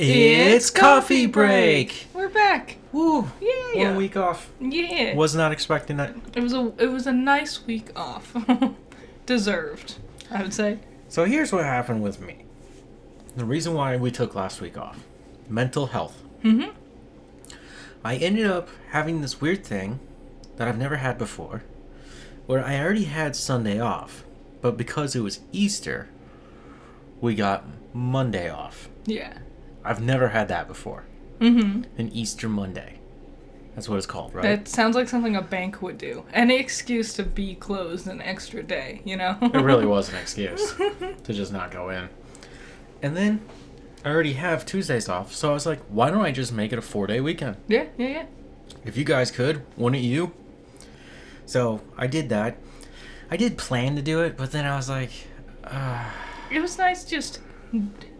It's coffee break. We're back. Woo! Yeah. 1 week off. Yeah. Was not expecting that. It was a nice week off. Deserved, I would say. So here's what happened with me. The reason why we took last week off. Mental health. Mm-hmm. I ended up having this weird thing that I've never had before, where I already had Sunday off, but because it was Easter, we got Monday off. Yeah. I've never had that before. Mm-hmm. An Easter Monday. That's what it's called, right? That sounds like something a bank would do. Any excuse to be closed an extra day, you know? It really was an excuse to just not go in. And then I already have Tuesdays off, so I was like, why don't I just make it a 4-day weekend? Yeah. If you guys could, wouldn't you? So I did that. I did plan to do it, but then I was like, It was nice just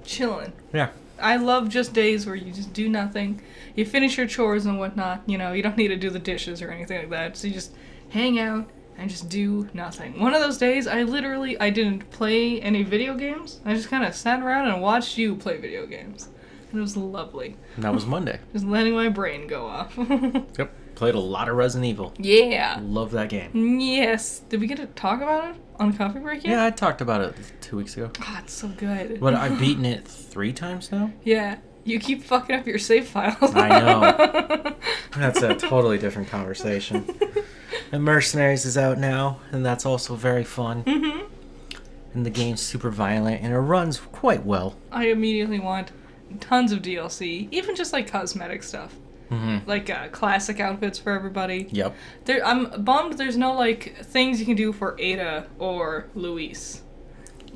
chilling. yeah. I love just days where you just do nothing. You finish your chores and whatnot, you know, you don't need to do the dishes or anything like that. So you just hang out and just do nothing. One of those days, I didn't play any video games. I just kind of sat around and watched you play video games. And it was lovely. And that was Monday. Just letting my brain go off. Yep. Played a lot of Resident Evil. Yeah. Love that game. Yes. Did we get to talk about it on Coffee Break yet? Yeah, I talked about it 2 weeks ago. God, it's so good. But I've beaten it 3 times now. Yeah. You keep fucking up your save files. I know. That's a totally different conversation. And Mercenaries is out now, and that's also very fun. Mm-hmm. And the game's super violent, and it runs quite well. I immediately want tons of DLC, even just like cosmetic stuff. Mm-hmm. Like classic outfits for everybody. Yep. I'm bummed there's no like things you can do for Ada or Luis.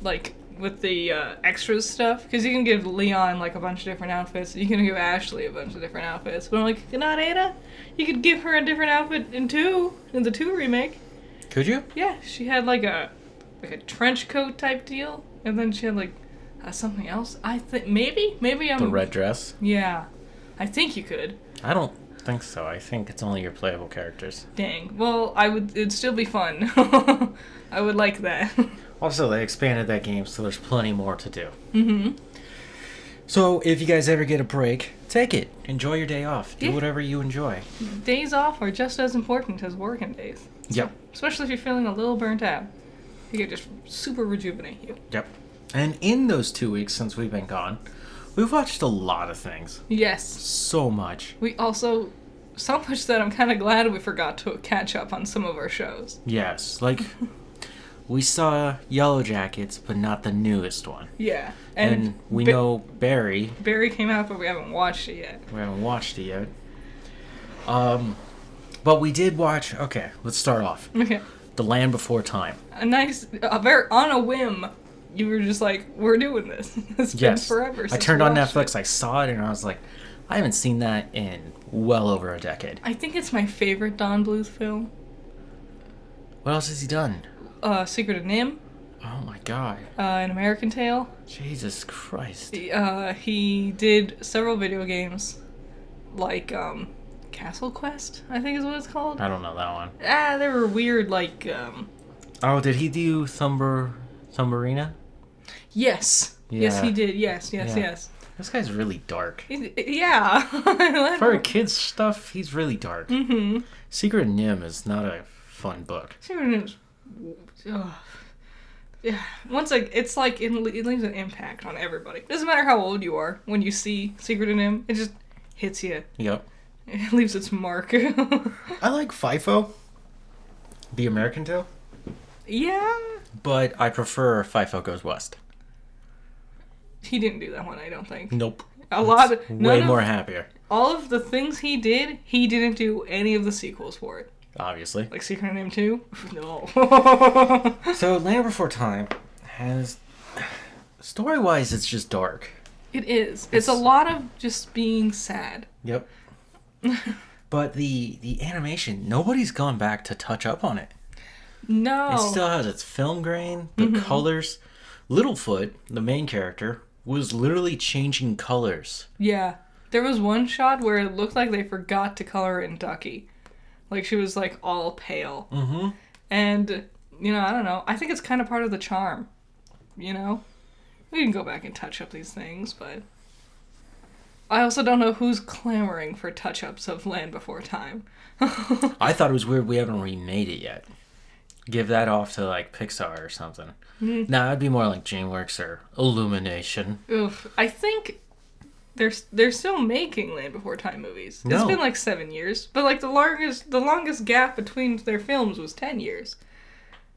Like with the extras stuff. Because you can give Leon like a bunch of different outfits. You can give Ashley a bunch of different outfits. But I'm like, not Ada? You could give her a different outfit in the 2 remake. Could you? Yeah, she had like a trench coat type deal. And then she had like something else. I think maybe I'm... The red dress? Yeah. I think you could. I don't think so. I think it's only your playable characters. Dang. Well, it'd still be fun. I would like that. Also, they expanded that game, so there's plenty more to do. Mm-hmm. So, if you guys ever get a break, take it. Enjoy your day off. Do Yeah. whatever you enjoy. Days off are just as important as working days. Yep. Especially if you're feeling a little burnt out. You can just super rejuvenate you. Yep. And in those 2 weeks since we've been gone, we've watched a lot of things. Yes. So much. We also... So much that I'm kind of glad we forgot to catch up on some of our shows. Yes. Like, we saw Yellow Jackets, but not the newest one. Yeah. And we know Barry. Barry came out, but we haven't watched it yet. We haven't watched it yet. But we did watch... Okay, let's start off. Okay. The Land Before Time. Very on a whim, you were just like, we're doing this. It's been forever since I turned we on watched Netflix, it. I saw it, and I was like, I haven't seen that in well over a decade. I think it's my favorite Don Bluth film. What else has he done? Secret of Nim, Oh my god. An American Tail. Jesus Christ. He did several video games, like Castle Quest, I think is what it's called. I don't know that one. They were weird, like Oh, did he do Thumbarina? Yes. Yes, Yeah. he did. Yes. Yeah. This guy's really dark. Yeah. For a kid's stuff, he's really dark. Mm-hmm. Secret of Nim is not a fun book. Secret of Nim's... Yeah. Once it's like it leaves an impact on everybody. Doesn't matter how old you are. When you see Secret of Nim, it just hits you. Yep. It leaves its mark. I like FIFO, the American Tale, Yeah. but I prefer FIFO Goes West. He didn't do that one, I don't think. Nope. Way more happier. All of the things he did, he didn't do any of the sequels for it. Obviously. Like Secret of Nim 2? No. So Land Before Time has... Story-wise, it's just dark. It is. It's a lot of just being sad. Yep. But the animation, nobody's gone back to touch up on it. No. It still has its film grain, the colors. Littlefoot, the main character, was literally changing colors. Yeah. There was one shot where it looked like they forgot to color in Ducky. Like, she was, like, all pale. Mm-hmm. And, you know, I don't know. I think it's kind of part of the charm. You know? We can go back and touch up these things, but... I also don't know who's clamoring for touch-ups of Land Before Time. I thought it was weird we haven't remade it yet. Give that off to, like, Pixar or something. Nah, it'd be more like DreamWorks or Illumination. Oof. I think they're still making Land Before Time movies. It's No. been like 7 years. But, like, the longest gap between their films was 10 years.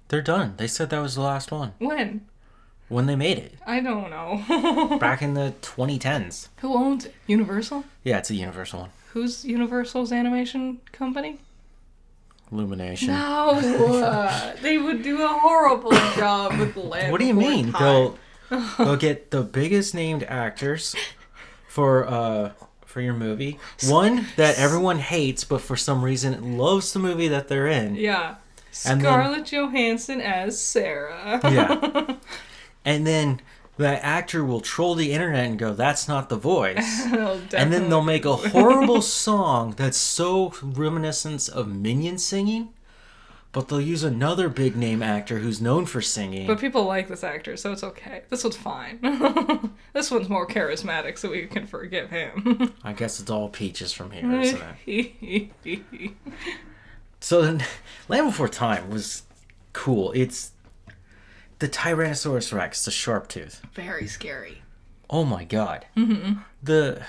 They're done. They said that was the last one. When? When they made it. I don't know. Back in the 2010s. Who owns it? Universal? Yeah, it's a Universal one. Who's Universal's animation company? Illumination. No! They would do a horrible job with Land What do you Before mean? Time. They'll get the biggest named actors for your movie. One that everyone hates, but for some reason loves the movie that they're in. Yeah. And then- Scarlett Johansson as Sarah. Yeah. And then the actor will troll the internet and go, "That's not the voice." And then they'll make a horrible song that's so reminiscent of Minions singing, but they'll use another big name actor who's known for singing. But people like this actor, so it's okay. This one's fine. This one's more charismatic, so we can forgive him. I guess it's all peaches from here, isn't it? So then, Land Before Time was cool. It's the Tyrannosaurus Rex, the sharp tooth. Very scary. Oh my god. Mm-hmm. The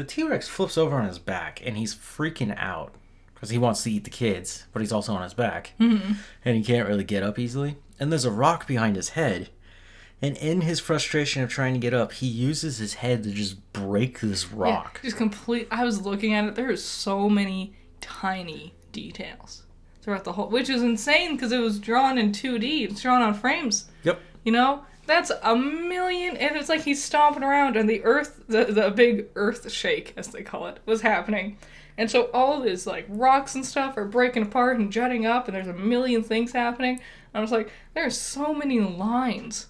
T-Rex flips over on his back and he's freaking out because he wants to eat the kids, but he's also on his back. Mm-hmm. And he can't really get up easily. And there's a rock behind his head. And in his frustration of trying to get up, he uses his head to just break this rock. Yeah, just complete. I was looking at it. There are so many tiny details throughout the whole, which is insane because it was drawn in 2D. It's drawn on frames. Yep. You know, that's a million, and it's like he's stomping around, and the earth, the big earth shake, as they call it, was happening. And so all these, like, rocks and stuff are breaking apart and jutting up, and there's a million things happening. And I was like, there's so many lines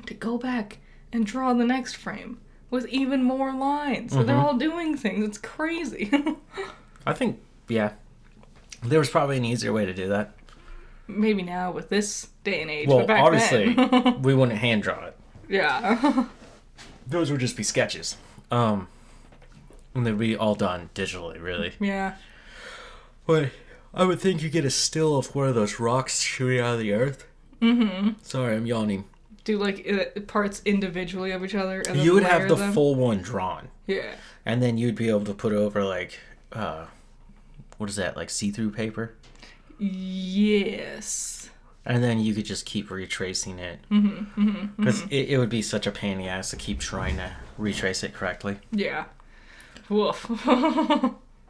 to go back and draw the next frame with even more lines. So they're all doing things. It's crazy. I think, yeah. There was probably an easier way to do that. Maybe now with this day and age, Well, but back obviously, then. we wouldn't hand draw it. Yeah. Those would just be sketches. And they'd be all done digitally, really. Yeah. But I would think you get a still of one of those rocks shooting out of the earth. Mm-hmm. Sorry, I'm yawning. Do, like, parts individually of each other? And then You would have layer the them? full one drawn. Yeah. And then you'd be able to put over, like, what is that, like see-through paper? Yes. And then you could just keep retracing it. Because it would be such a pain in the ass to keep trying to retrace it correctly. Yeah. Woof.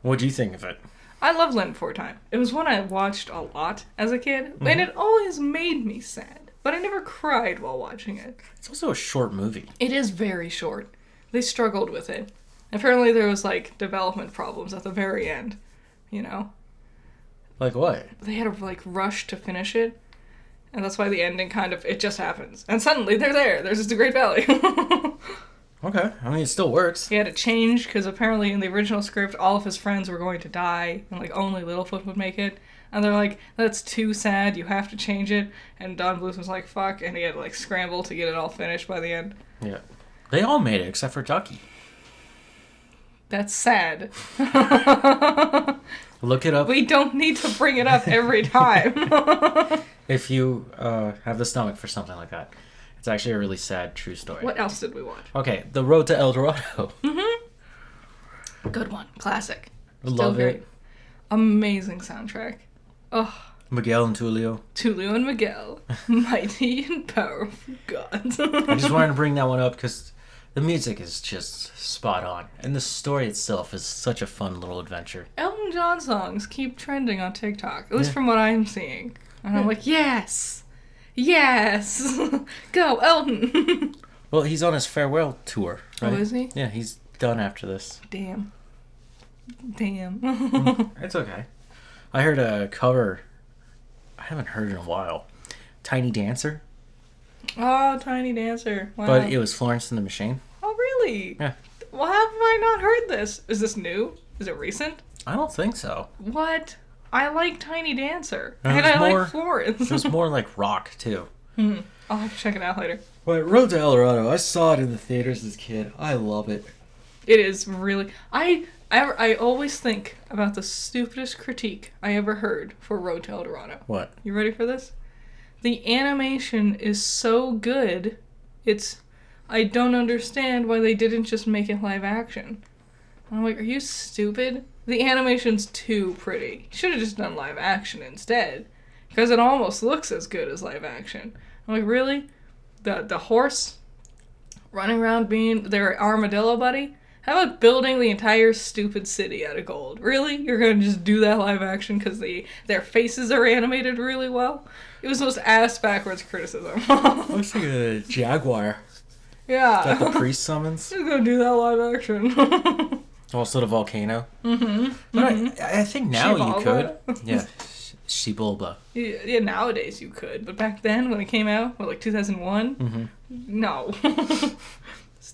What'd you think of it? I love Land Before Time. It was one I watched a lot as a kid, and it always made me sad. But I never cried while watching it. It's also a short movie. It is very short. They struggled with it. Apparently there was, like, development problems at the very end. You know? Like what? They had to, like, rush to finish it. And that's why the ending kind of, it just happens. And suddenly they're there. There's just a Great Valley. Okay. I mean, it still works. He had to change because apparently in the original script, all of his friends were going to die, and like only Littlefoot would make it. And they're like, "That's too sad. You have to change it." And Don Bluth was like, "Fuck," and he had to like scramble to get it all finished by the end. Yeah. They all made it except for Ducky. That's sad. Look it up. We don't need to bring it up every time. If you have the stomach for something like that. It's actually a really sad true story. What else did we watch? Okay, The Road to El Dorado. Good one. Classic. Love great. it. Amazing soundtrack. Oh, Miguel and Tulio. Tulio and Miguel. Mighty and powerful gods. I just wanted to bring that one up because the music is just spot on. And the story itself is such a fun little adventure. Elton John songs keep trending on TikTok, at least Yeah. from what I'm seeing. And I'm like, yes! Yes! Go, Elton! Well, he's on his farewell tour, right? Oh, is he? Yeah, he's done after this. Damn. Damn. It's okay. I heard a cover. I haven't heard in a while. Tiny Dancer. Oh, Tiny Dancer. Wow. But it was Florence and the Machine. Oh, really? Yeah. Well, how have I not heard this? Is this new? Is it recent? I don't think so. What? I like Tiny Dancer. And And it was I more- like Florence. It was more like rock, too. I'll have to check it out later. But Road to El Dorado, I saw it in the theaters as a kid. I love it. It is really. I always think about the stupidest critique I ever heard for Road to El Dorado. What? You ready for this? The animation is so good, I don't understand why they didn't just make it live action. I'm like, are you stupid? The animation's too pretty. Should have just done live action instead. Because it almost looks as good as live action. I'm like, really? The horse running around being their armadillo buddy? How about building the entire stupid city out of gold? Really? You're gonna just do that live action because their faces are animated really well? It was the most ass-backwards criticism. I was thinking of the jaguar Yeah. that the priest summons. Who's gonna do that live action? Also the volcano. Mm-hmm. But I think now you could. Yeah. Shibulba. Yeah, nowadays you could. But back then, when it came out, like 2001? No.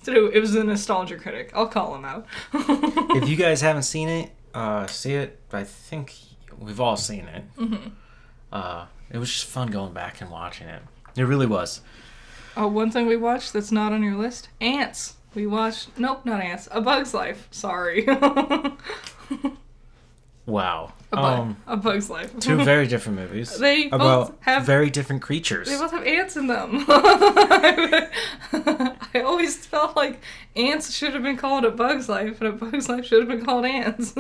It was a nostalgia critic. I'll call him out. If you guys haven't seen it, see it. I think we've all seen it. It was just fun going back and watching it. It really was. Oh, one thing we watched that's not on your list? Ants. We watched... Nope, not Ants. A Bug's Life. Sorry. Wow. A Bug's Life. Two very different movies. They both about have... very different creatures. They both have ants in them. I always felt like Ants should have been called A Bug's Life, and A Bug's Life should have been called Ants.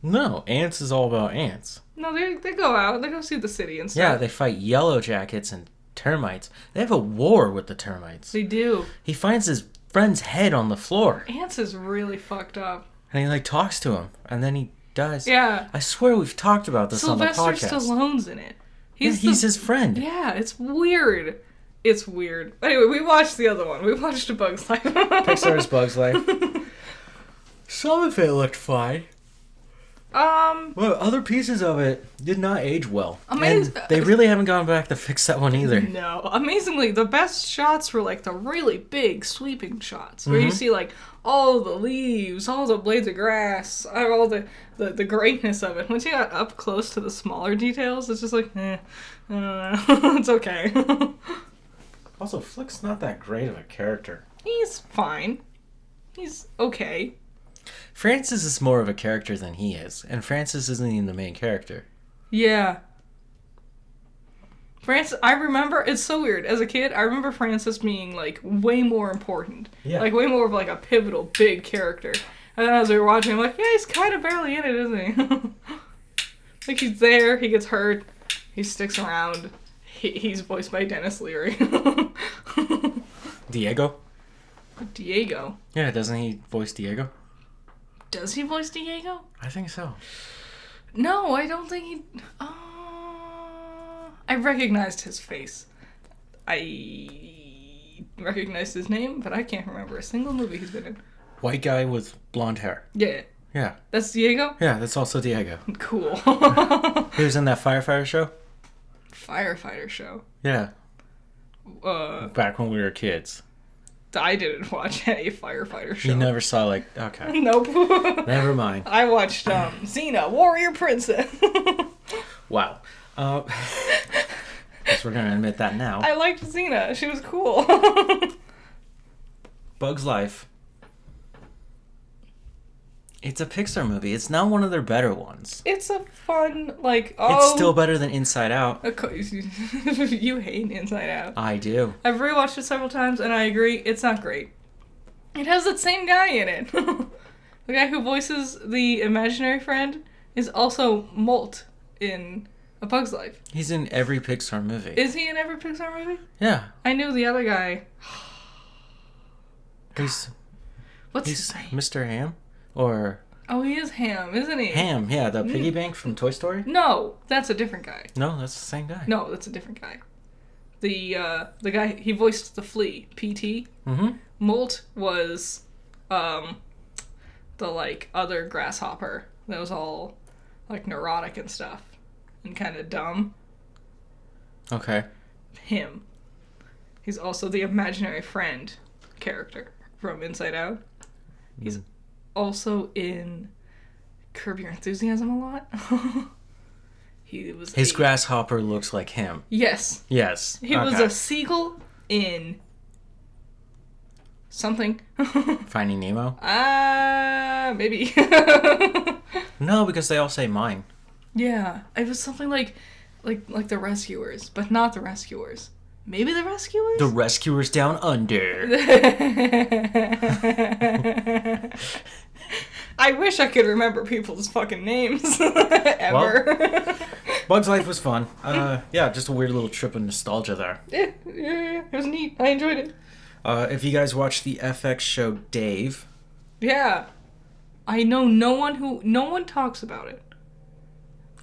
No, Ants is all about ants. No, they go out. They go see the city and stuff. Yeah, they fight yellow jackets and termites. They have a war with the termites. They do. He finds his friend's head on the floor. Ants is really fucked up. And he like talks to him, and then he dies. Yeah. I swear we've talked about this on the podcast. Sylvester Stallone's in it. He's his friend. Yeah, it's weird. It's weird. Anyway, we watched the other one. We watched A Bug's Life. Pixar's Bug's Life. Some of it looked fine. Well, other pieces of it did not age well. And they really haven't gone back to fix that one either. No. Amazingly, the best shots were like the really big sweeping shots where you see like all the leaves, all the blades of grass, all the greatness of it. Once you got up close to the smaller details, it's just like, I don't know. It's okay. Also, Flick's not that great of a character. He's fine. He's okay. Francis is more of a character than he is, and Francis isn't even the main character. Yeah. Francis, I remember, it's so weird. As a kid, I remember Francis being, like, way more important. Yeah. Like, way more of, like, a pivotal, big character. And then as we were watching, I'm like, yeah, he's kind of barely in it, isn't he? Like, he's there, he gets hurt, he sticks around. He's voiced by Dennis Leary. Diego? Diego. Yeah, doesn't he voice Diego? Does he voice Diego? I think so. No, I don't think he... I recognized his face. I recognized his name, but I can't remember a single movie he's been in. White guy with blonde hair. Yeah. Yeah. That's Diego? Yeah, that's also Diego. Cool. He was in that firefighter show? Firefighter show. Yeah. Back when we were kids. I didn't watch any firefighter show. You never saw, like, okay. Nope. Never mind. I watched Xena, Warrior Princess. Wow. Guess we're gonna admit that now. I liked Xena. She was cool. Bug's Life. It's a Pixar movie. It's not one of their better ones. It's a fun, like, It's still better than Inside Out. You hate Inside Out. I do. I've rewatched it several times, and I agree, it's not great. It has that same guy in it. The guy who voices the imaginary friend is also Molt in A Bug's Life. He's in every Pixar movie. Is he in every Pixar movie? Yeah. I knew the other guy. What's his name? Mr. Ham? Or... Oh, he is Ham, isn't he? Ham, yeah, the piggy bank from Toy Story? No, that's a different guy. No, that's the same guy. No, that's a different guy. The guy, he voiced the flea, PT. Mm-hmm. Molt was, the, like, other grasshopper that was all, like, neurotic and stuff. And kind of dumb. Okay. Him. He's also the imaginary friend character from Inside Out. He's also in Curb Your Enthusiasm a lot. His grasshopper looks like him. Yes. Yes. He was a seagull in something. Finding Nemo? Maybe. No, because they all say mine. Yeah, it was something like the Rescuers, but not the Rescuers. Maybe the Rescuers? The Rescuers Down Under. I wish I could remember people's fucking names. Ever. Well, Bug's Life was fun. Yeah, just a weird little trip of nostalgia there. Yeah, it was neat. I enjoyed it. If you guys watch the FX show Dave. Yeah. I know no one talks about it.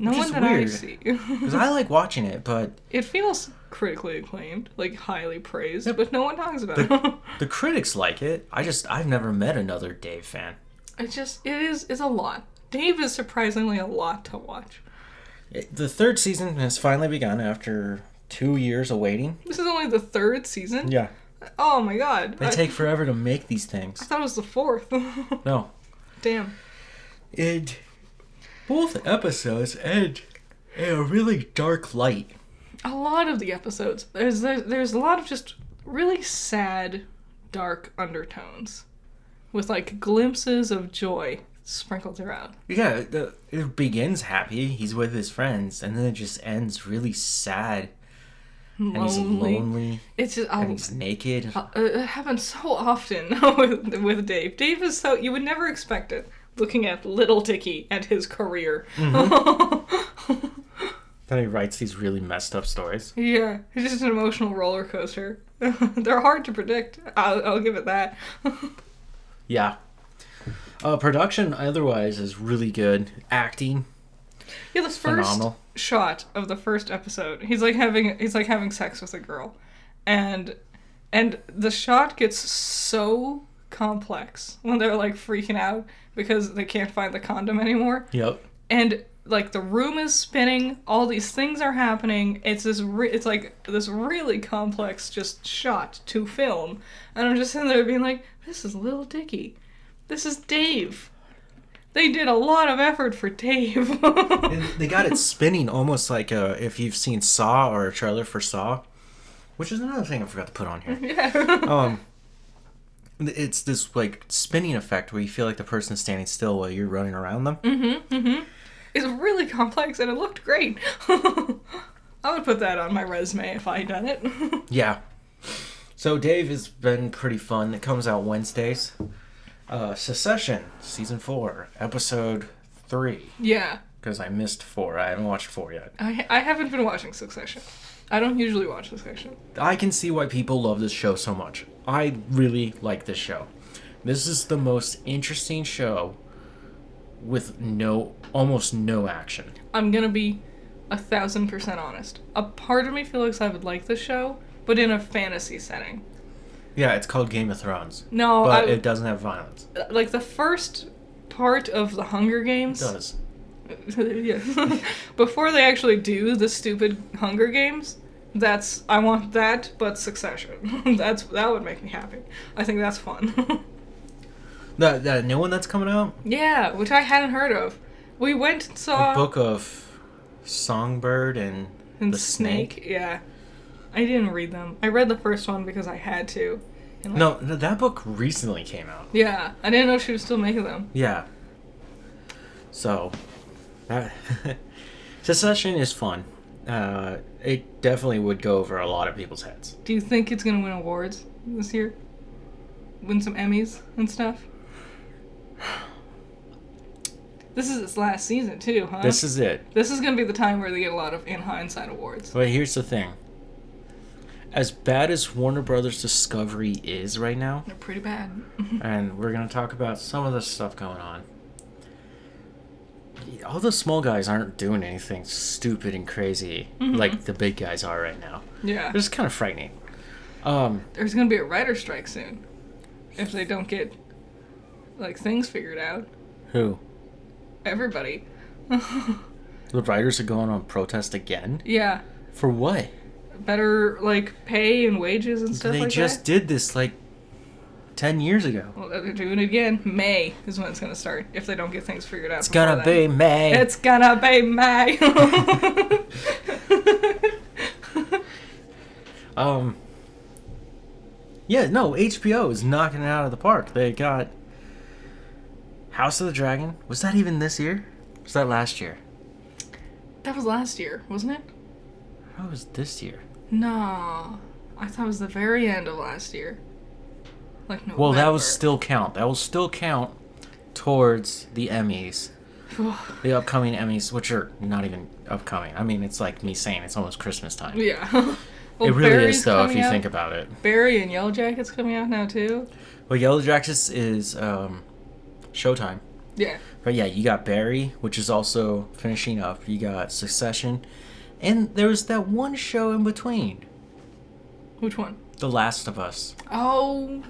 No Which one is that weird, I see. Because I like watching it, but... It feels critically acclaimed, like highly praised, Yep. but no one talks about it. The critics like it. I've never met another Dave fan. It's a lot. Dave is surprisingly a lot to watch. The third season has finally begun after 2 years of waiting. This is only the third season? Yeah. Oh my god. They take forever to make these I things. thought it was the fourth. No. Damn. And both episodes end in a really dark light. A lot of the episodes. There's a lot of just really sad, dark undertones. With like glimpses of joy sprinkled throughout. Yeah, it begins happy. He's with his friends, and then it just ends really sad. And he's lonely. It's just and he's naked. it happens so often with Dave. Dave is so you would never expect it. Looking at little Dicky and his career. Mm-hmm. Then he writes these really messed up stories. Yeah, it's just an emotional roller coaster. They're hard to predict. I'll give it that. Yeah. Production otherwise is really good. Acting. Yeah, this first phenomenal. shot of the first episode, he's like having sex with a girl, and the shot gets so complex when they're like freaking out because they can't find the condom anymore. Yep. And like the room is spinning, all these things are happening. It's like this really complex just shot to film, and I'm just sitting there being like, this is Little Dicky, this is Dave. They did a lot of effort for Dave. They got it spinning almost like if you've seen Saw or a trailer for Saw, which is another thing I forgot to put on here. Yeah. It's this like spinning effect where you feel like the person's standing still while you're running around them. It's really complex and it looked great. I would put that on my resume if I had done it. Yeah. So Dave has been pretty fun. It comes out Wednesdays. Secession, Season 4, Episode 3. Yeah. Because I missed 4. I haven't watched 4 yet. I haven't been watching Succession. I don't usually watch Succession. I can see why people love this show so much. I really like this show. This is the most interesting show with almost no action. I'm gonna be 1,000% honest. A part of me feels I would like this show, but in a fantasy setting. Yeah, it's called Game of Thrones. No, but it doesn't have violence. Like the first part of the Hunger Games. It does. Yeah. Before they actually do the stupid Hunger Games, I want that, but Succession. That would make me happy. I think that's fun. That new one that's coming out? Yeah, which I hadn't heard of. We went and saw The Book of Songbird and the Snake. Yeah. I didn't read them. I read the first one because I had to. And No, that book recently came out. Yeah, I didn't know she was still making them. Yeah. So, Secession is fun. It definitely would go over a lot of people's heads. Do you think it's gonna win awards this year? Win some Emmys and stuff? This is its last season too, huh? This is it. This is gonna be the time where they get a lot of In Hindsight awards. But here's the thing. As bad as Warner Brothers Discovery is right now, They're pretty bad. and we're going to talk about some of the stuff going on, all the small guys aren't doing anything stupid and crazy like the big guys are right now. Yeah. It's kind of frightening. There's gonna be a writer's strike soon. If they don't get, like, things figured out. Who? Everybody. The writers are going on protest again? Yeah. For what? Better, like, pay and wages and stuff They like just did this, like, 10 years ago. Well, they're doing it again. May is when it's gonna start, if they don't get things figured out. It's gonna be May. It's gonna be May. Yeah, no, HBO is knocking it out of the park. They got House of the Dragon. Was that even this year? Was that last year? That was last year, wasn't it? How was this year? No. I thought it was the very end of last year. Like November. Well, that will still count. That will still count towards the Emmys. The upcoming Emmys, which are not even upcoming. I mean, it's like me saying it's almost Christmas time. Yeah. Well, it really Barry's is, though, if coming you out. think about it. Barry and Yellow Jackets coming out now, too. Well, Yellow Jackets is Showtime. Yeah. But yeah, you got Barry, which is also finishing up. You got Succession. And there was that one show in between. Which one? The Last of Us. Oh,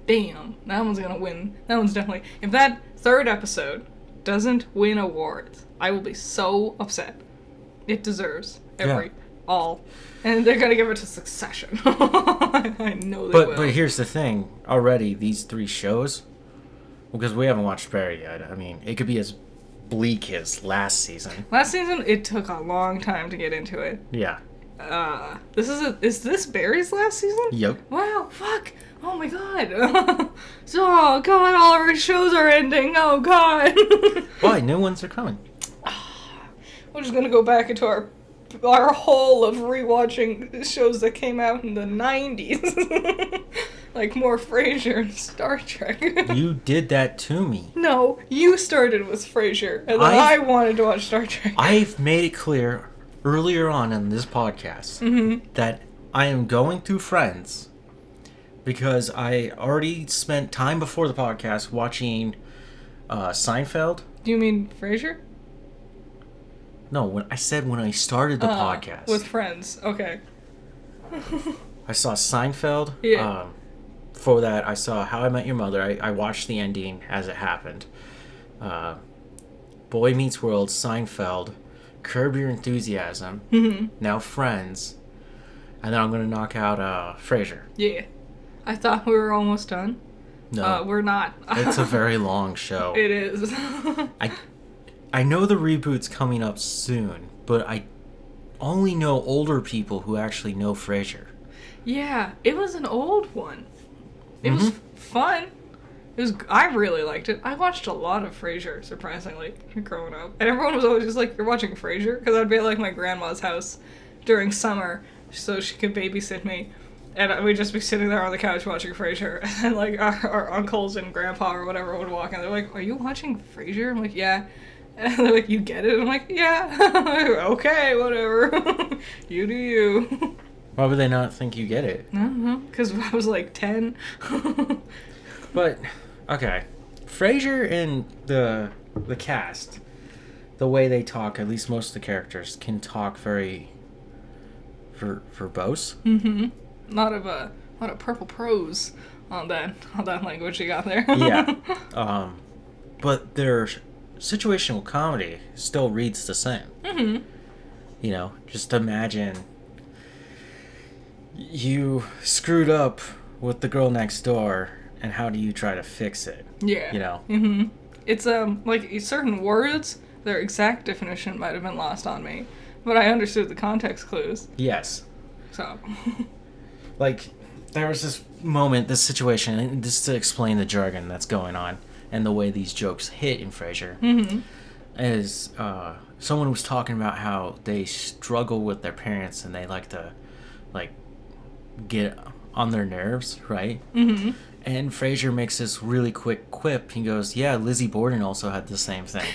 damn. That one's gonna win. That one's definitely... If that third episode doesn't win awards, I will be so upset. It deserves all. And they're gonna give it to Succession. I know they will. But here's the thing. Already, these 3 shows... Because we haven't watched Barry yet. I mean, it could be as bleak as last season. Last season, it took a long time to get into it. Yeah. Is this Barry's last season? Yep. Wow, fuck. Oh my god. Oh god, all our shows are ending. Oh god. Why? New ones are coming. We're just gonna go back into our hole of rewatching shows that came out in the 90s. Like more Frasier and Star Trek. You did that to me. No, you started with Frasier, and then I wanted to watch Star Trek. I've made it clear earlier on in this podcast that I am going through Friends because I already spent time before the podcast watching Seinfeld. Do you mean Frasier? No, when I started the podcast. With Friends, okay. I saw Seinfeld. Yeah. For that, I saw How I Met Your Mother. I watched the ending as it happened. Boy Meets World, Seinfeld, Curb Your Enthusiasm, now Friends, and then I'm going to knock out Frasier. Yeah. I thought we were almost done. No. We're not. It's a very long show. It is. I know the reboot's coming up soon, but I only know older people who actually know Frasier. Yeah, it was an old one. It was fun. I really liked it. I watched a lot of Frasier, surprisingly, growing up. And everyone was always just like, "You're watching Frasier?" Because I'd be at like my grandma's house during summer so she could babysit me. And we'd just be sitting there on the couch watching Frasier. And then like our uncles and grandpa or whatever would walk in. They're like, "Are you watching Frasier?" I'm like, "Yeah." And they're like, "You get it?" I'm like, "Yeah." Okay, whatever. You do you. Why would they not think you get it? I don't know. Because I was like 10. But, okay. Frasier and the cast, the way they talk, at least most of the characters, can talk very verbose. A lot of purple prose on that language you got there. Yeah. But their situational comedy still reads the same. You know, just imagine you screwed up with the girl next door, and how do you try to fix it? Yeah. You know? It's, like, certain words, their exact definition might have been lost on me, but I understood the context clues. Yes. So. Like, there was this moment, this situation, and just to explain the jargon that's going on, and the way these jokes hit in Frasier, is, someone was talking about how they struggle with their parents, and they like to, like, get on their nerves, right? And Frasier makes this really quick quip. He goes, "Yeah, Lizzie Borden also had the same thing."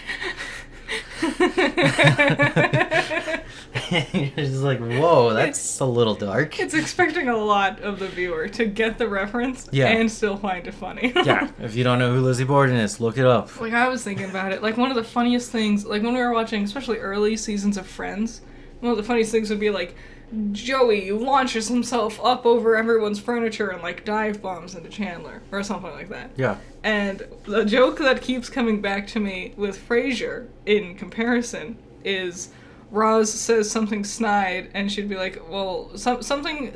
You're just like, whoa, that's a little dark. It's expecting a lot of the viewer to get the reference and still find it funny. Yeah, if you don't know who Lizzie Borden is, look it up. Like, I was thinking about it. Like, one of the funniest things, like, when we were watching, especially early seasons of Friends, one of the funniest things would be, like, Joey launches himself up over everyone's furniture and, like, dive bombs into Chandler, or something like that. Yeah. And the joke that keeps coming back to me with Frasier, in comparison, is Roz says something snide, and she'd be like, well, something,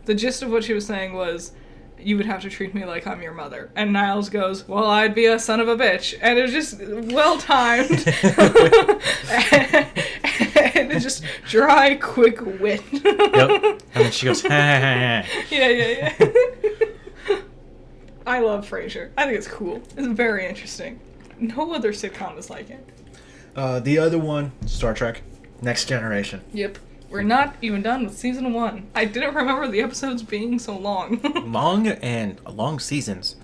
the gist of what she was saying was, "You would have to treat me like I'm your mother." And Niles goes, "Well, I'd be a son of a bitch." And it was just well-timed. And it's just dry, quick wit. Yep. And then she goes, ha ha ha. Yeah. I love Frasier. I think it's cool. It's very interesting. No other sitcom is like it. The other one, Star Trek, Next Generation. Yep. We're not even done with season 1. I didn't remember the episodes being so long. Long seasons.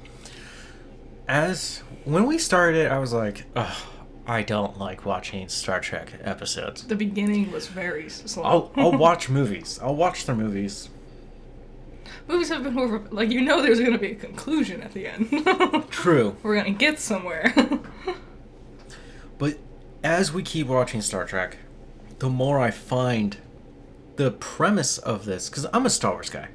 When we started, I was like, ugh, I don't like watching Star Trek episodes. The beginning was very slow. I'll watch movies. I'll watch their movies. Movies have been over, like, there's going to be a conclusion at the end. True. We're going to get somewhere. But as we keep watching Star Trek, the more I find the premise of this, because I'm a Star Wars guy.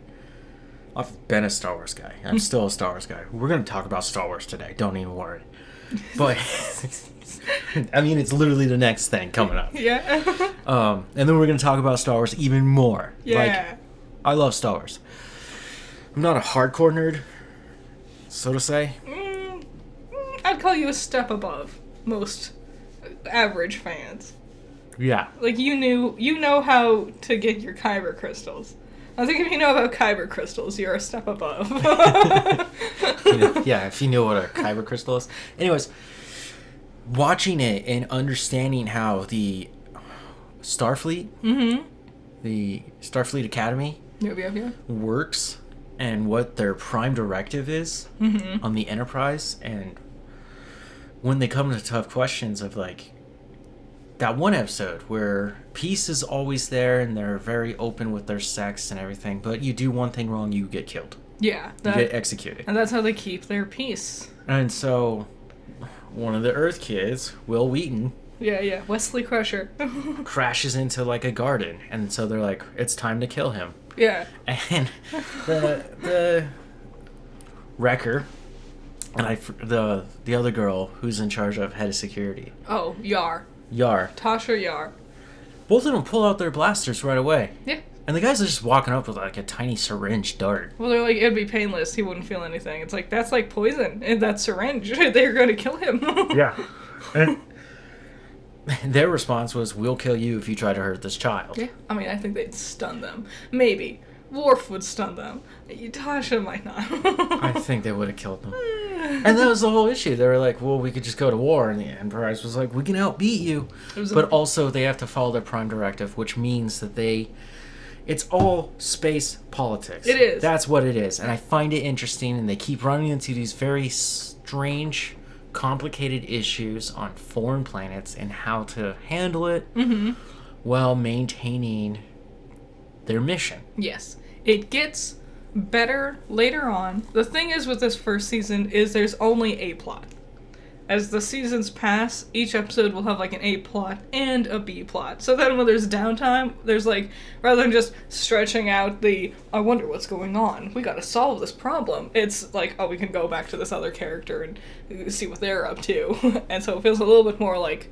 I've been a Star Wars guy. I'm still a Star Wars guy. We're going to talk about Star Wars today. Don't even worry. But, I mean, it's literally the next thing coming up. Yeah. And then we're going to talk about Star Wars even more. Yeah. Like, I love Star Wars. I'm not a hardcore nerd, so to say. I'd call you a step above most average fans. Yeah. Like, you know how to get your kyber crystals. I think if you know about kyber crystals, you're a step above. Yeah, if you know what a kyber crystal is. Anyways, watching it and understanding how the Starfleet, the Starfleet Academy Yep. works and what their prime directive is on the Enterprise, and when they come to tough questions of, like, that one episode where peace is always there and they're very open with their sex and everything, but you do one thing wrong, you get killed. Yeah. You get executed. And that's how they keep their peace. And so, one of the Earth kids, Will Wheaton, Yeah. Wesley Crusher. crashes into, like, a garden, and so they're like, it's time to kill him. Yeah. And the Wrecker and the other girl who's in charge of head of security, Oh, Yar. Tasha Yar. both of them pull out their blasters right away. Yeah. And the guys are just walking up with, like, a tiny syringe dart. Well, they're like, it'd be painless. He wouldn't feel anything. It's like, that's like poison. And that syringe, they're going to kill him. Yeah. And their response was, we'll kill you if you try to hurt this child. Yeah. I mean, I think they'd stun them. Maybe. Worf would stun them. Tasha might not. I think they would have killed them. And that was the whole issue. They were like, well, we could just go to war. And the Enterprise was like, we can outbeat you. But also, they have to follow their prime directive, which means that it's all space politics. It is. That's what it is. And I find it interesting, and they keep running into these very strange, complicated issues on foreign planets and how to handle it while maintaining their mission. Yes. It gets better later on. The thing is with this first season is there's only a plot. As the seasons pass, each episode will have like an A plot and a B plot. So then when there's downtime, there's like, rather than just stretching out I wonder what's going on, we gotta solve this problem. It's like, oh, we can go back to this other character and see what they're up to. And so it feels a little bit more like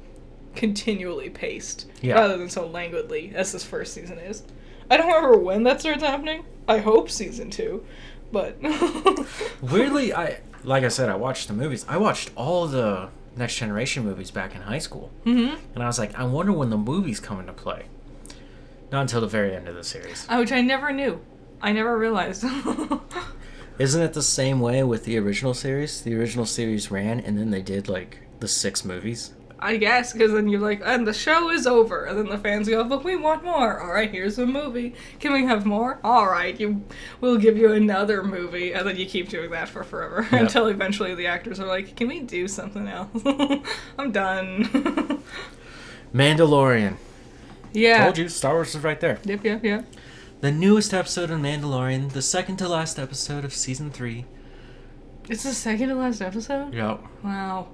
continually paced, rather than so languidly as this first season is. I don't remember when that starts happening. I hope season 2, but... Weirdly, like I said, I watched the movies. I watched all the Next Generation movies back in high school. And I was like, I wonder when the movies come into play. Not until the very end of the series. Which I never knew. I never realized. Isn't it the same way with the original series? The original series ran, and then they did, like, the 6 movies. I guess, because then you're like, and the show is over. And then the fans go, but we want more. All right, here's a movie. Can we have more? All right, we'll give you another movie. And then you keep doing that for forever. Yep. Until eventually the actors are like, can we do something else? I'm done. Mandalorian. Yeah. Told you, Star Wars is right there. Yep. The newest episode of Mandalorian, the second to last episode of season 3. It's the second to last episode? Yep. Wow.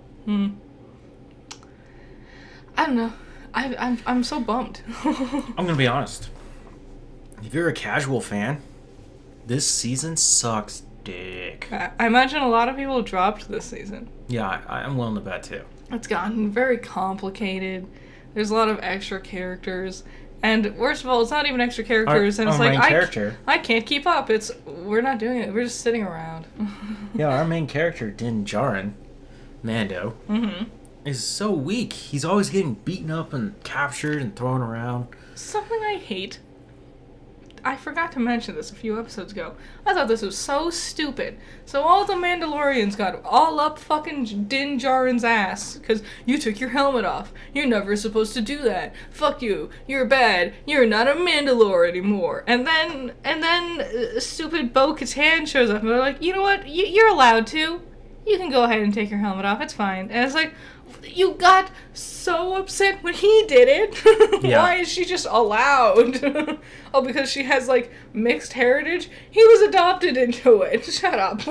I don't know. I'm so bummed. I'm gonna be honest. If you're a casual fan, this season sucks dick. I imagine a lot of people dropped this season. Yeah, I'm willing to bet too. It's gotten very complicated. There's a lot of extra characters. And worst of all, it's not even extra characters. And it's like, I can't keep up. We're not doing it. We're just sitting around. Yeah, our main character, Din Djarin, Mando, is so weak. He's always getting beaten up and captured and thrown around. Something I hate. I forgot to mention this a few episodes ago. I thought this was so stupid. So all the Mandalorians got all up fucking Din Djarin's ass because you took your helmet off. You're never supposed to do that. Fuck you. You're bad. You're not a Mandalore anymore. And then stupid Bo-Katan shows up and they're like, you know what? You're allowed to. You can go ahead and take your helmet off. It's fine. And it's like, you got so upset when he did it. Yeah. Why is she just allowed? Oh, because she has, like, mixed heritage? He was adopted into it. Shut up.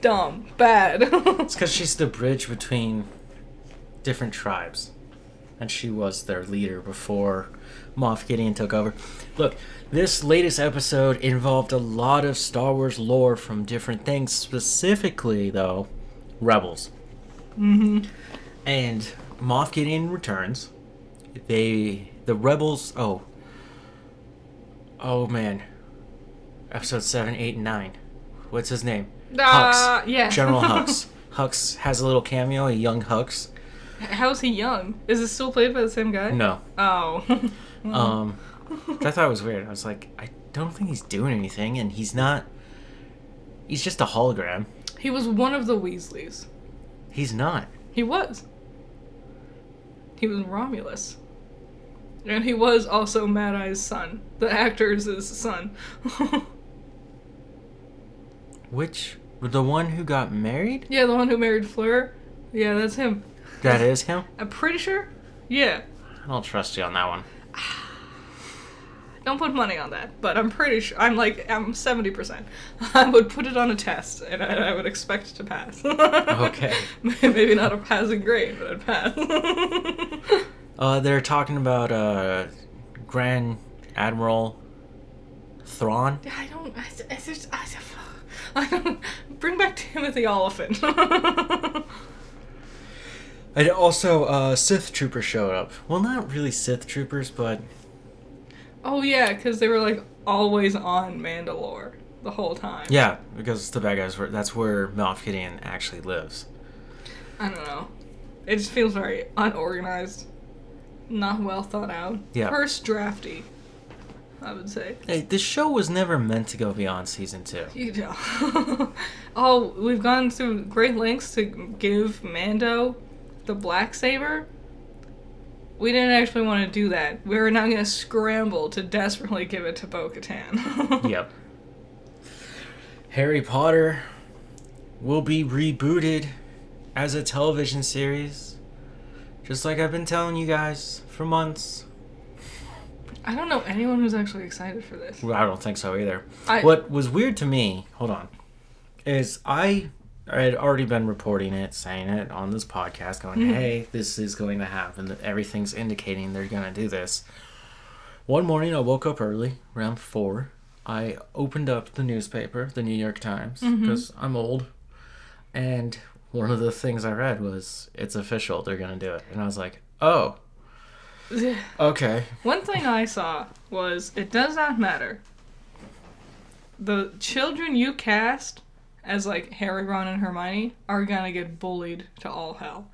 Dumb. Bad. It's because she's the bridge between different tribes. And she was their leader before Moff Gideon took over. Look, this latest episode involved a lot of Star Wars lore from different things. Specifically, though, Rebels. Mm-hmm. And Moff Gideon returns. The Rebels... Oh, man. Episode 7, 8, and 9. What's his name? Hux. Yeah. General Hux. Hux has a little cameo, a young Hux. How's he young? Is it still played by the same guy? No. Oh. I thought it was weird. I was like, I don't think he's doing anything, and he's not... He's just a hologram. He was one of the Weasleys. He's not. He was. He was Romulus. And he was also Mad Eye's son. The actor's son. Which? The one who got married? Yeah, the one who married Fleur. Yeah, that's him. That is him? I'm pretty sure. Yeah. I don't trust you on that one. Don't put money on that, but I'm pretty sure. I'm 70%. I would put it on a test, and I would expect to pass. Okay. Maybe not a passing grade, but I'd pass. They're talking about Grand Admiral Thrawn. I don't. Bring back Timothy Oliphant. And also, Sith troopers showed up. Well, not really Sith troopers, but... Oh yeah, because they were like always on Mandalore the whole time. Yeah, because the bad guys were... That's where Moff Gideon actually lives. I don't know. It just feels very unorganized. Not well thought out. Yeah. First drafty, I would say. Hey, this show was never meant to go beyond season 2. You know. Oh, we've gone through great lengths to give Mando the Blacksaber. We didn't actually want to do that. We were now going to scramble to desperately give it to Bo-Katan. Yep. Harry Potter will be rebooted as a television series. Just like I've been telling you guys for months. I don't know anyone who's actually excited for this. Well, I don't think so either. What was weird to me, hold on, is I had already been reporting it, saying it on this podcast, going, hey, this is going to happen. Everything's indicating they're going to do this. One morning, I woke up early, around 4. I opened up the newspaper, the New York Times, because I'm old. And one of the things I read was, it's official, they're going to do it. And I was like, oh, okay. One thing I saw was, it does not matter. The children you cast as like Harry, Ron, and Hermione are gonna get bullied to all hell.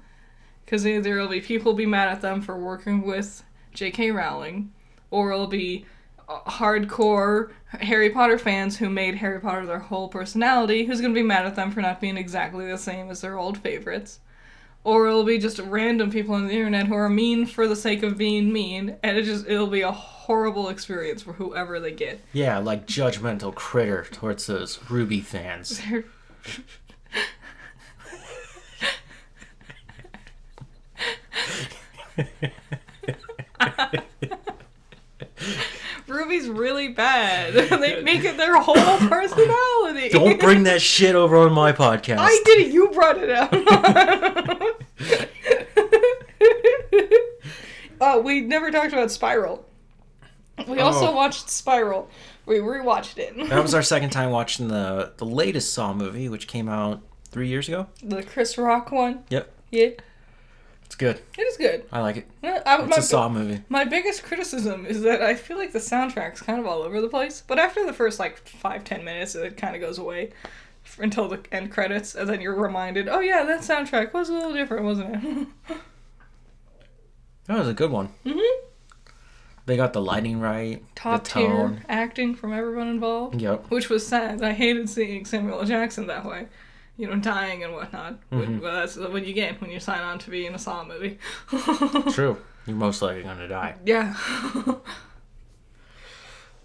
Because either it'll be people be mad at them for working with J.K. Rowling, or it'll be hardcore Harry Potter fans who made Harry Potter their whole personality, who's gonna be mad at them for not being exactly the same as their old favorites. Or it'll be just random people on the internet who are mean for the sake of being mean, and it'll be a horrible experience for whoever they get. Yeah, like judgmental critter towards those RWBY fans. RWBY's really bad. They make it their whole personality. Don't bring that shit over on my podcast. I did it. You brought it up. We never talked about Spiral. We also watched Spiral. We rewatched it. That was our second time watching the latest Saw movie, which came out 3 years ago. The Chris Rock one? Yep. Yeah. It's good. It is good. I like it. It's a Saw movie. My biggest criticism is that I feel like the soundtrack's kind of all over the place, but after the first, 5-10 minutes, it kind of goes away until the end credits, and then you're reminded, oh yeah, that soundtrack was a little different, wasn't it? That was a good one. Mm-hmm. They got the lighting right. Top the tier tone. acting from everyone involved. Yep. Which was sad. I hated seeing Samuel L. Jackson that way. You know, dying and whatnot. Mm-hmm. Well, that's what you get when you sign on to be in a Saw movie. True. You're most likely going to die. Yeah.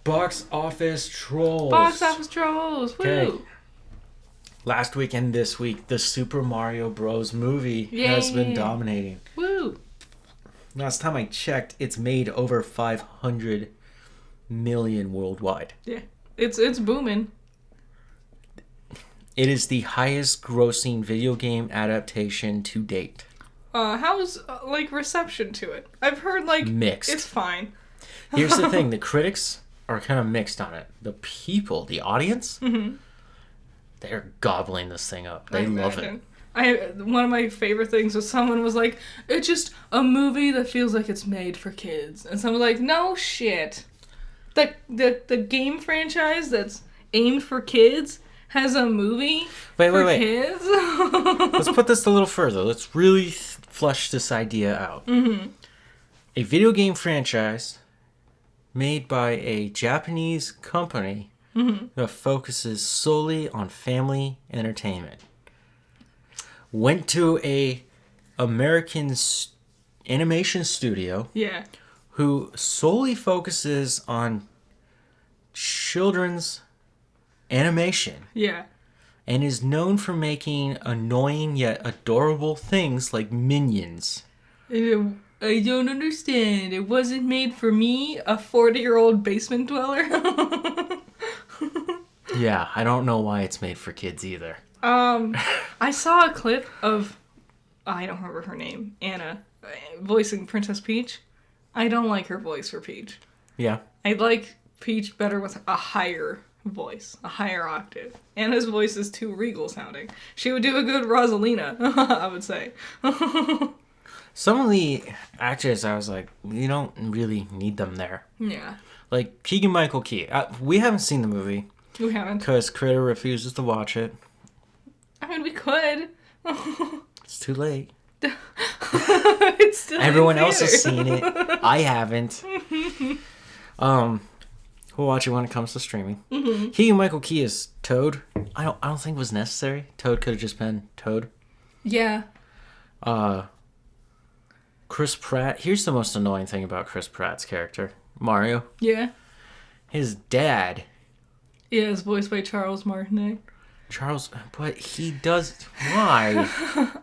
Box office trolls. Box office trolls. Woo. Okay. Last week and this week, the Super Mario Bros. Movie has been Yay. dominating. Woo. Last time I checked, it's made over 500 million worldwide. Yeah. It's booming. It is the highest grossing video game adaptation to date. How's reception to it? I've heard Mixed. it's fine. Here's the thing, the critics are kind of mixed on it. The people, the audience, they're gobbling this thing up. They love it. One of my favorite things was someone was like, it's just a movie that feels like it's made for kids. And someone was like, no shit. The game franchise that's aimed for kids has a movie for kids? Let's put this a little further. Let's really flush this idea out. A video game franchise made by a Japanese company that focuses solely on family entertainment went to a American animation studio Yeah. who solely focuses on children's animation Yeah. and is known for making annoying yet adorable things like Minions. I don't understand. It wasn't made for me, a 40-year-old basement dweller. Yeah, I don't know why it's made for kids either. I saw a clip of, I don't remember her name, Anna, voicing Princess Peach. I don't like her voice for Peach. Yeah. I like Peach better with a higher voice, a higher octave. Anna's voice is too regal sounding. She would do a good Rosalina, I would say. Some of the actors, I was like, you don't really need them there. Yeah. Like Keegan-Michael Key. We haven't seen the movie We haven't. because Critter refuses to watch it. I mean, we could. It's too late. It's still Everyone in else has theaters. seen it. I haven't. We'll watch it when it comes to streaming. Keegan-Michael Key is Toad. I don't think it was necessary. Toad could have just been Toad. Yeah. Chris Pratt. Here's the most annoying thing about Chris Pratt's character, Mario. Yeah. His dad, Yeah, it's voiced by Charles Martinet. Charles. But he does. Why?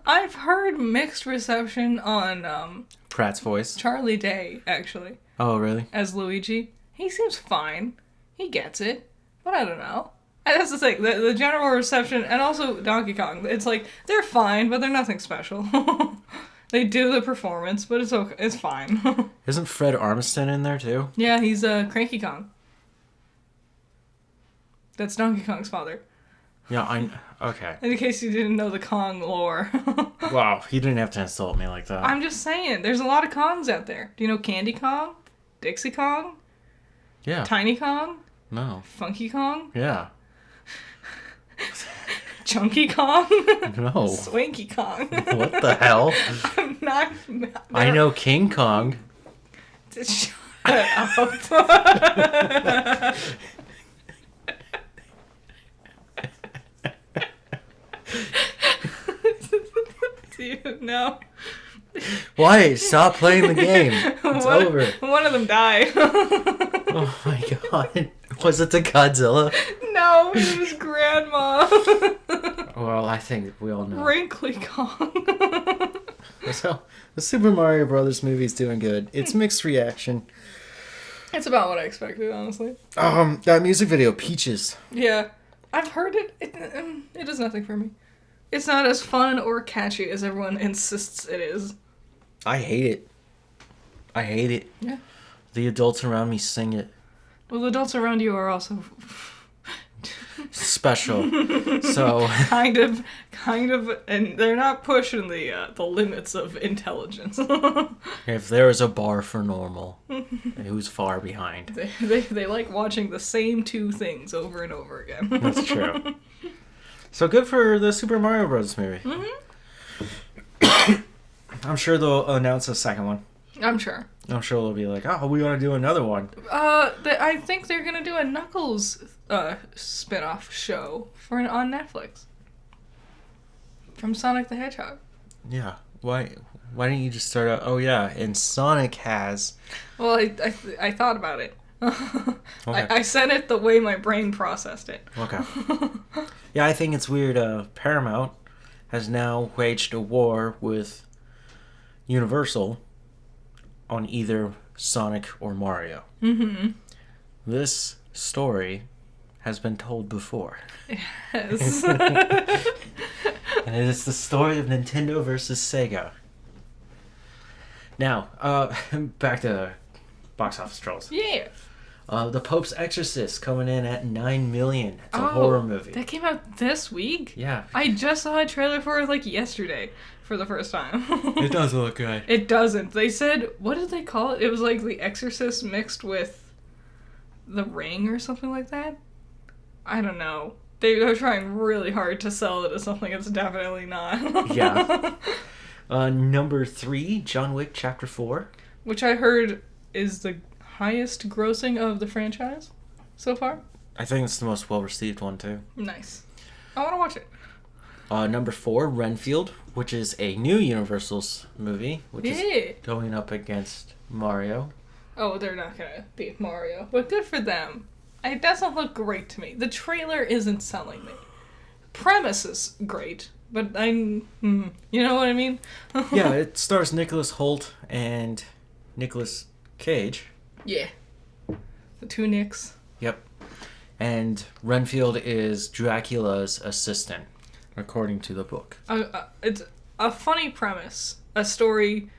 I've heard mixed reception on Pratt's voice. Charlie Day, actually, Oh, really? as Luigi. He seems fine. He gets it. But I don't know. And that's the thing. The general reception, and also Donkey Kong, it's like, they're fine, but they're nothing special. They do the performance, but it's okay. It's fine. Isn't Fred Armisen in there too? Yeah, he's Cranky Kong. That's Donkey Kong's father. Yeah, okay. In case you didn't know the Kong lore. Wow, you didn't have to insult me like that. I'm just saying, there's a lot of Kongs out there. Do you know Candy Kong? Dixie Kong? Yeah. Tiny Kong? No. Funky Kong? Yeah. Chunky Kong? No. Swanky Kong? What the hell? I'm not... I know King Kong. Shut up. No. Why? Stop playing the game. It's over. One of them died. Oh my god. Was it the Godzilla? No, it was Grandma. Well, I think we all know. Wrinkly Kong. So, the Super Mario Brothers movie's doing good. It's mixed reaction. It's about what I expected, honestly. That music video, Peaches. Yeah. I've heard it. It does nothing for me. It's not as fun or catchy as everyone insists it is. I hate it. I hate it. Yeah. The adults around me sing it. Well, the adults around you are also Special. So, kind of, and they're not pushing the limits of intelligence. if there is a bar for normal, who's far behind? They like watching the same two things over and over again. That's true. So good for the Super Mario Bros. Movie. Mm-hmm. I'm sure they'll announce a second one. I'm sure. I'm sure they'll be like, oh, we want to do another one. I think they're gonna do a Knuckles spin-off show on Netflix from Sonic the Hedgehog. Yeah. Why didn't you just start out? Oh yeah, and Sonic has. Well, I thought about it. Okay. I said it the way my brain processed it. Okay. Yeah, I think it's weird. Paramount has now waged a war with Universal on either Sonic or Mario. Mm-hmm. This story has been told before. Yes. And it is the story of Nintendo versus Sega. Now, back to box office trolls. Yeah. The Pope's Exorcist coming in at 9 million. It's a horror movie. That came out this week? Yeah. I just saw a trailer for it like yesterday for the first time. It does look good. It doesn't. They said, what did they call it? It was like The Exorcist mixed with The Ring or something like that? I don't know. They're trying really hard to sell it as something it's definitely not. Yeah. Number 3, John Wick Chapter 4. Which I heard is the highest grossing of the franchise so far. I think it's the most well-received one, too. Nice. I want to watch it. Number 4, Renfield, which is a new Universal's movie, which is going up against Mario. Oh, they're not going to beat Mario. But good for them. It doesn't look great to me. The trailer isn't selling me. Premise is great, but you know what I mean? Yeah, it stars Nicholas Hoult and Nicolas Cage. Yeah. The two Nicks. Yep. And Renfield is Dracula's assistant, according to the book. It's a funny premise. A story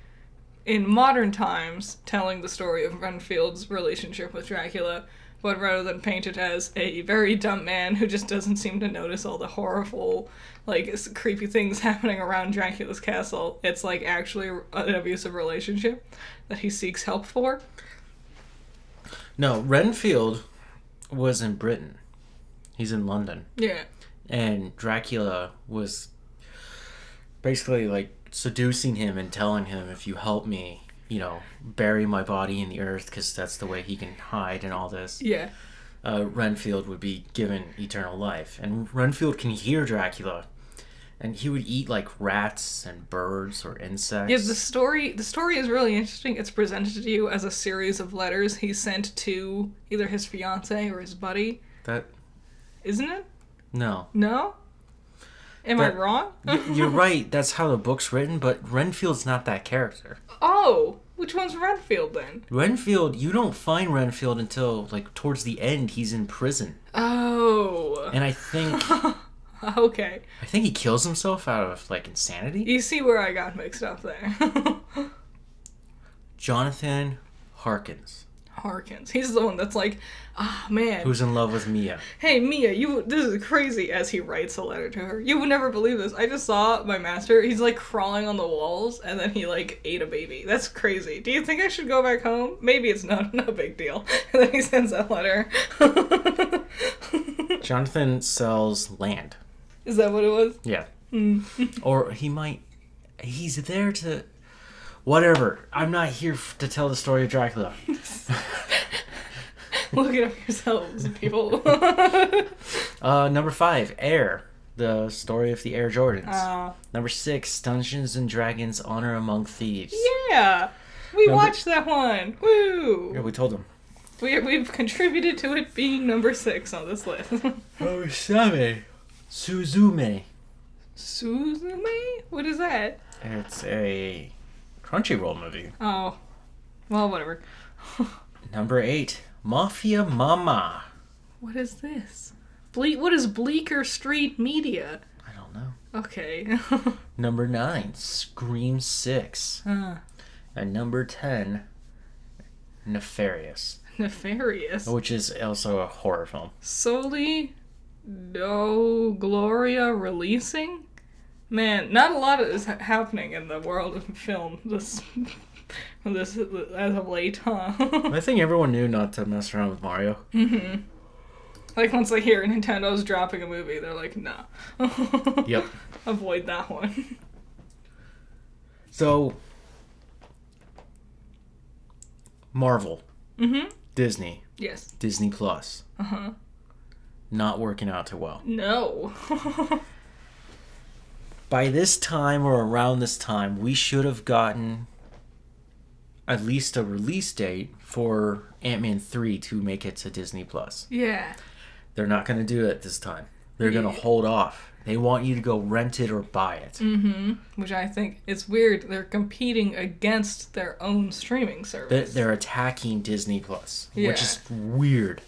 in modern times telling the story of Renfield's relationship with Dracula, but rather than paint it as a very dumb man who just doesn't seem to notice all the horrible, like, creepy things happening around Dracula's castle, it's, like, actually an abusive relationship that he seeks help for. No, Renfield was in Britain. He's in London. Yeah. And Dracula was basically, like, seducing him and telling him, if you help me, you know, bury my body in the earth because that's the way he can hide and all this. Yeah. Renfield would be given eternal life. And Renfield can hear Dracula. And he would eat, like, rats and birds or insects. Yeah, the story is really interesting. It's presented to you as a series of letters he sent to either his fiancée or his buddy. That... Isn't it? No. No? Am I wrong? You're right. That's how the book's written, but Renfield's not that character. Oh, which one's Renfield then? Renfield, you don't find Renfield until, like, towards the end. He's in prison. Oh. And I think... Okay. I think he kills himself out of, like, insanity. You see where I got mixed up there. Jonathan Harkins. Harkins. He's the one that's like, man. Who's in love with Mia. Hey, Mia, this is crazy, as he writes a letter to her. You would never believe this. I just saw my master. He's, like, crawling on the walls, and then he, like, ate a baby. That's crazy. Do you think I should go back home? Maybe it's no big deal. And then he sends that letter. Jonathan sells land. Is that what it was? Yeah. Or he's there to... Whatever. I'm not here to tell the story of Dracula. Look it up yourselves, people. Number 5, Air. The story of the Air Jordans. Number 6, Dungeons and Dragons: Honor Among Thieves. Yeah! We watched that one! Woo! Yeah, we told them. We've contributed to it being number 6 on this list. Number 7, Suzume. Suzume? What is that? It's a Crunchyroll movie. Oh. Well, whatever. Number 8, Mafia Mama. What is this? What is Bleecker Street Media? I don't know. Okay. Number 9, Scream 6. And number 10, Nefarious. Nefarious? Which is also a horror film. Soli Do Gloria releasing? Man, not a lot is happening in the world of film this as of late, huh? I think everyone knew not to mess around with Mario. Mm-hmm. Like, once they hear Nintendo's dropping a movie, they're like, nah. Yep. Avoid that one. So, Marvel, Mm-hmm. Disney, Yes. Disney Plus. Uh-huh. Not working out too well. No. By this time or around this time, we should have gotten at least a release date for Ant-Man 3 to make it to Disney Plus. Yeah. They're not going to do it this time. They're going to hold off. They want you to go rent it or buy it. Mm-hmm. Which I think it's weird. They're competing against their own streaming service. They're attacking Disney Plus, Yeah. which is weird.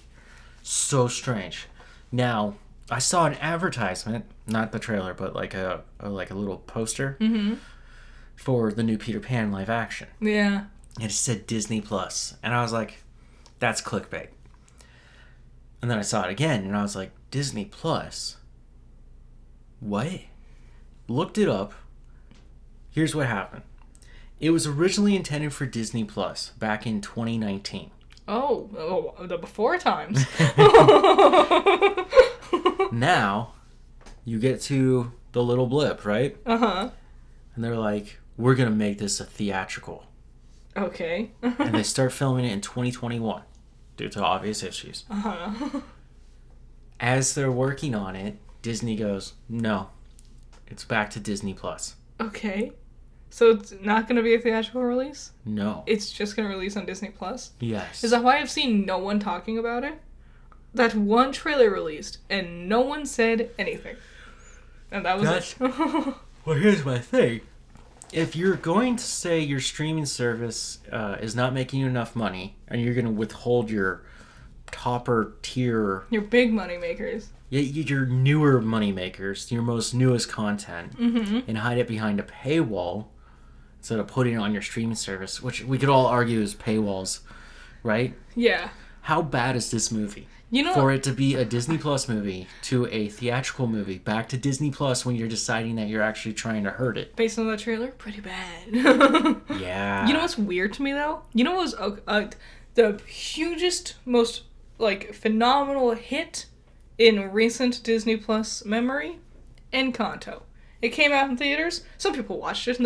So strange. Now, I saw an advertisement, not the trailer, but like a little poster for the new Peter Pan live action. Yeah. And it said Disney Plus. And I was like, that's clickbait. And then I saw it again and I was like, Disney Plus? What? Looked it up. Here's what happened. It was originally intended for Disney Plus back in 2019. Oh, the before times. Now, you get to the little blip, right? Uh-huh. And they're like, we're going to make this a theatrical. Okay. And they start filming it in 2021 due to obvious issues. Uh-huh. As they're working on it, Disney goes, no, it's back to Disney Plus. Okay. So it's not going to be a theatrical release? No. It's just going to release on Disney Plus? Yes. Is that why I've seen no one talking about it? That one trailer released, and no one said anything. And that was it. Well, here's my thing. If you're going to say your streaming service is not making you enough money, and you're going to withhold your topper tier, Your big money makers. your newer money makers, your most newest content, and hide it behind a paywall instead of putting it on your streaming service, which we could all argue is paywalls, right? Yeah. How bad is this movie? You know, For it to be a Disney Plus movie to a theatrical movie, back to Disney Plus when you're deciding that you're actually trying to hurt it. based on that trailer, pretty bad. Yeah. You know what's weird to me, though? You know what was the hugest, most, phenomenal hit in recent Disney Plus memory? Encanto. It came out in theaters. Some people watched it and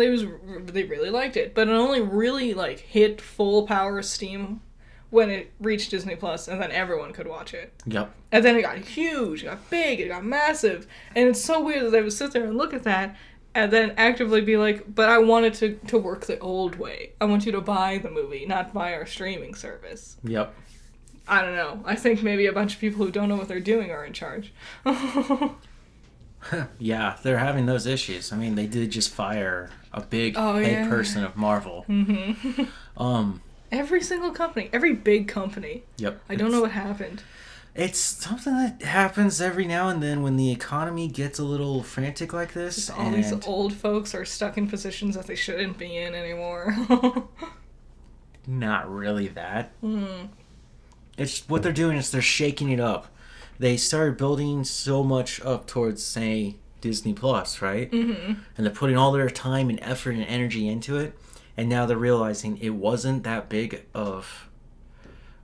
they really liked it, but it only really hit full power steam when it reached Disney Plus, and then everyone could watch it. Yep. And then it got huge, it got big, it got massive, and it's so weird that they would sit there and look at that, and then actively be like, but I want it to work the old way. I want you to buy the movie, not buy our streaming service. Yep. I don't know. I think maybe a bunch of people who don't know what they're doing are in charge. Yeah, they're having those issues. I mean, they did just fire a big head person of Marvel. Every single company, every big company. Yep. I don't know what happened. It's something that happens every now and then when the economy gets a little frantic like this. All these old folks are stuck in positions that they shouldn't be in anymore. Not really that. It's what they're doing is they're shaking it up. They started building so much up towards, say, Disney Plus, right? Mm-hmm. And they're putting all their time and effort and energy into it. And now they're realizing it wasn't that big of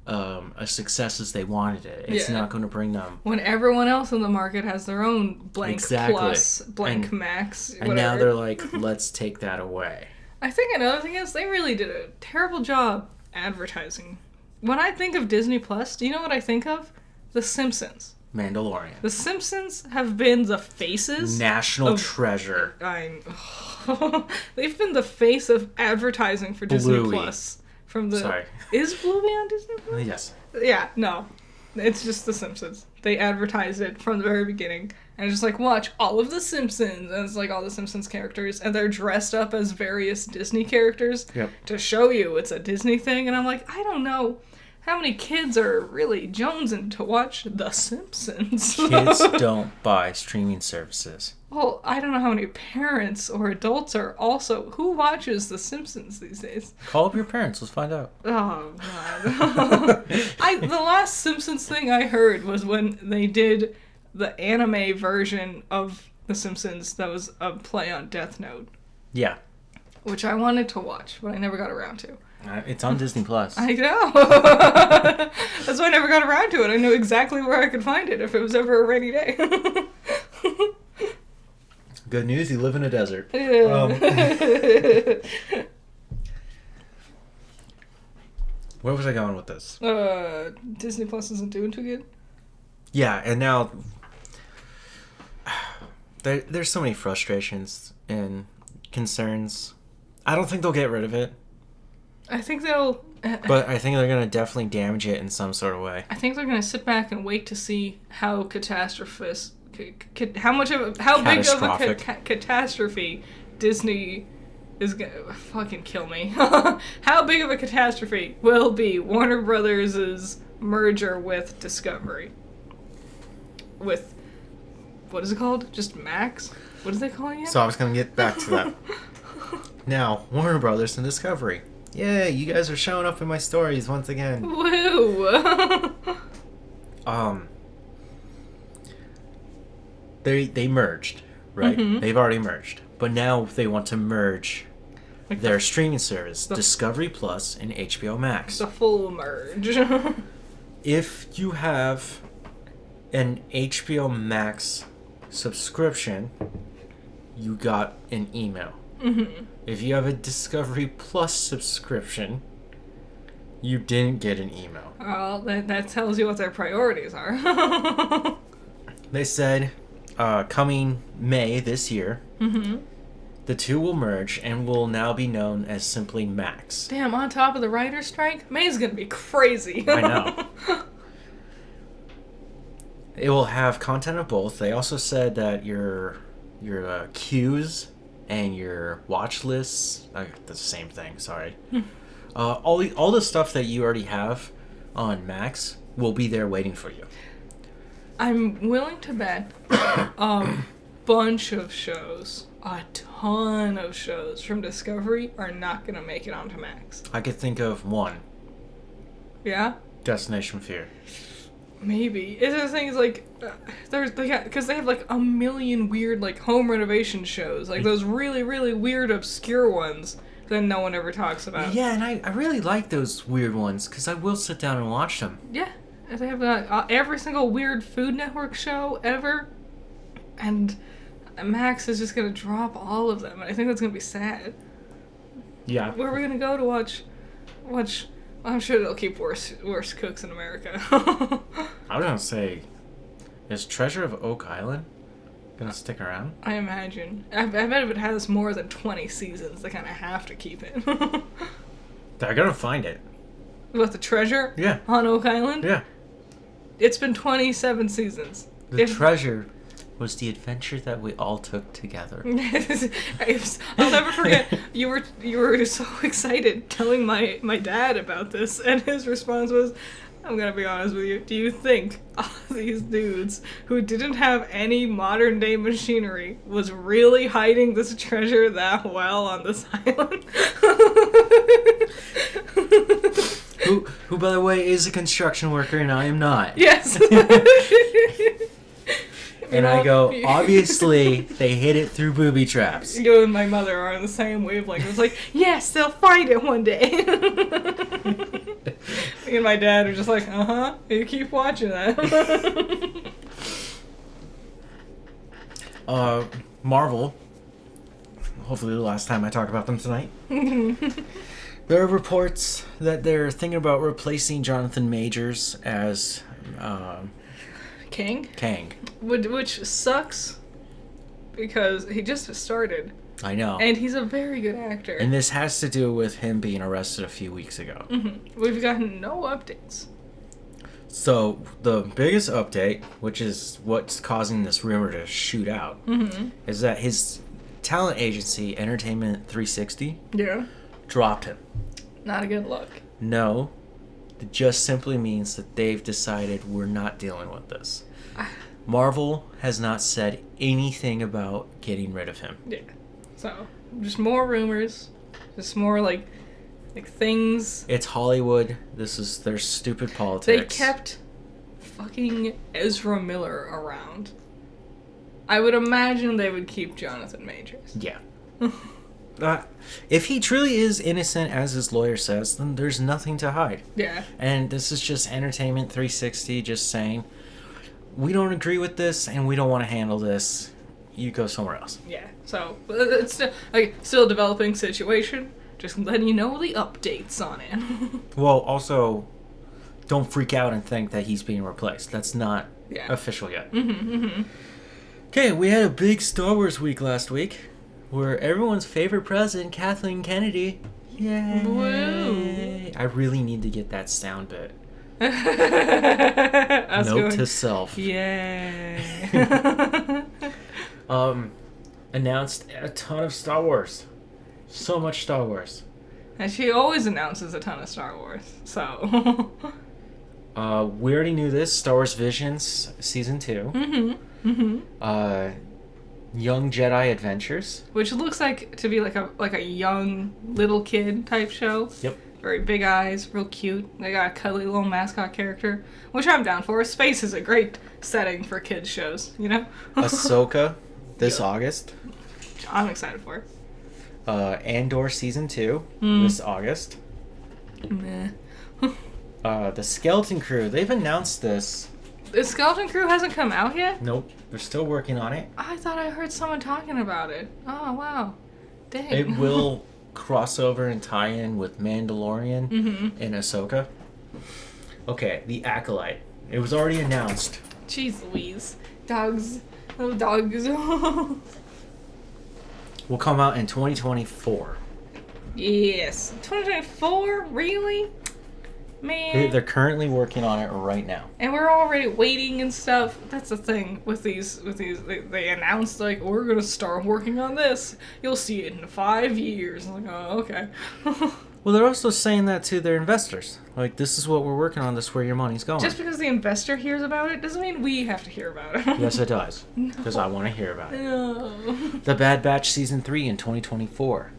a success as they wanted it. It's not going to bring them. When everyone else in the market has their own blank Exactly. plus, blank max, whatever. And now they're like, let's take that away. I think another thing is they really did a terrible job advertising. When I think of Disney Plus, do you know what I think of? The Simpsons. Mandalorian. The Simpsons have been the faces. National treasure. They've been the face of advertising for Disney Bluey. Plus. Sorry. Is Bluey on Disney Plus? Yes. Yeah, no. It's just The Simpsons. They advertised it from the very beginning. And it's just like, watch all of The Simpsons. And it's like all the Simpsons characters. And they're dressed up as various Disney characters to show you it's a Disney thing. And I'm like, I don't know how many kids are really jonesing to watch The Simpsons. Kids don't buy streaming services. Well, I don't know how many parents or adults are also... Who watches The Simpsons these days? Call up your parents. Let's find out. Oh, God. The last Simpsons thing I heard was when they did the anime version of The Simpsons that was a play on Death Note. Yeah. Which I wanted to watch, but I never got around to. It's on Disney Plus. I know. That's why I never got around to it. I knew exactly where I could find it if it was ever a rainy day. Good news, you live in a desert. Where was I going with this? Disney Plus isn't doing too good. Yeah, and now there's so many frustrations and concerns. I don't think they'll get rid of it, I think they'll. but I think they're gonna definitely damage it in some sort of way. I think they're gonna sit back and wait to see how catastrophic, big of a catastrophe Disney is gonna fucking kill me. How big of a catastrophe will be Warner Brothers' merger with Discovery? With what is it called? Just Max? What are they calling it? So I was gonna get back to that. Now, Warner Brothers and Discovery. Yeah, you guys are showing up in my stories once again. Woo! They merged, right? Mhm. They've already merged. But now they want to merge Like their streaming service, the- Discovery Plus and HBO Max. the full merge. If you have an HBO Max subscription, you got an email. Mm-hmm. If you have a Discovery Plus subscription, you didn't get an email. Well, that tells you what their priorities are. They said coming May this year, Mm-hmm. the two will merge and will now be known as simply Max. Damn, on top of the writer's strike, May's gonna be crazy. I know. It will have content of both. They also said that your queues and your watch lists, the same thing, sorry. All the stuff that you already have on Max will be there waiting for you. I'm willing to bet a bunch of shows, a ton of shows from Discovery are not gonna make it onto Max. I could think of one, Yeah? Destination Fear. Maybe. It's the thing is like, because they have like a million weird like home renovation shows, like those really, really weird obscure ones that no one ever talks about. Yeah, and I really like those weird ones because I will sit down and watch them. Yeah. And they have every single weird Food Network show ever, and Max is just gonna drop all of them, and I think that's gonna be sad. Yeah. Where are we gonna go to watch? I'm sure they'll keep worse cooks in America. I was gonna say, is Treasure of Oak Island gonna stick around? I imagine. I bet if it has more than 20 seasons, they kind of have to keep it. They're gonna find it. What, the treasure? Yeah. On Oak Island? Yeah. It's been 27 seasons. The treasure was the adventure that we all took together. I'll never forget. You were so excited telling my dad about this, and his response was, "I'm gonna be honest with you. Do you think all these dudes who didn't have any modern day machinery was really hiding this treasure that well on this island?" Who, by the way, is a construction worker, and I am not. Yes. And I go, obviously, they hid it through booby traps. You and my mother are on the same wavelength. It's like, yes, they'll find it one day. Me and my dad are just like, uh-huh, you keep watching that. Marvel. Hopefully the last time I talk about them tonight. There are reports that they're thinking about replacing Jonathan Majors as Kang? Kang. Which sucks, because he just started, I know. and he's a very good actor. And this has to do with him being arrested a few weeks ago. Mm-hmm. We've gotten no updates. So, the biggest update, which is what's causing this rumor to shoot out, Mm-hmm. is that his talent agency, Entertainment 360, Yeah. dropped him. Not a good look. No, it just simply means that they've decided we're not dealing with this. Marvel has not said anything about getting rid of him. Yeah. So, just more rumors. Just more, like things. It's Hollywood. This is their stupid They politics. kept fucking Ezra Miller around. I would imagine they would keep Jonathan Majors. Yeah. If he truly is innocent, as his lawyer says, then there's nothing to hide. Yeah. And this is just Entertainment 360 just saying, we don't agree with this and we don't want to handle this. You go somewhere else. Yeah. So, it's still a developing situation. Just letting you know the updates on it. Well, also, don't freak out and think that he's being replaced. That's not official yet. Okay, we had a big Star Wars week last week, where everyone's favorite president, Kathleen Kennedy. Yay! Woo. I really need to get that sound bit. Note Note to self. Yay. Announced a ton of Star Wars. So much Star Wars. And she always announces a ton of Star Wars, so. We already knew this. Star Wars Visions Season 2. Young Jedi Adventures. Which looks like to be like a young little kid type show. Yep. Very big eyes, real cute. They got a cuddly little mascot character, which I'm down for. Space is a great setting for kids shows, you know? Ahsoka this August. I'm excited for it. Andor Season 2 this August. Meh. The Skeleton Crew. They've announced this. The Skeleton Crew hasn't come out yet? Nope. They're still working on it. I thought I heard someone talking about it. Oh, wow. Dang. It will cross over and tie in with Mandalorian and Ahsoka. Okay, The Acolyte. It was already announced. Jeez Louise. Dogs. Little dogs. Will come out in 2024. Yes. 2024? Really? Man. They're currently working on it right now. And we're already waiting and stuff. That's the thing with these. They announced like we're gonna start working on this. You'll see it in 5 years. I'm like, oh, okay. Well, they're also saying that to their investors. Like, this is what we're working on. This is where your money's going. Just because the investor hears about it doesn't mean we have to hear about it. Yes, it does. Because I want to hear about it. No. The Bad Batch Season 3 in 2024.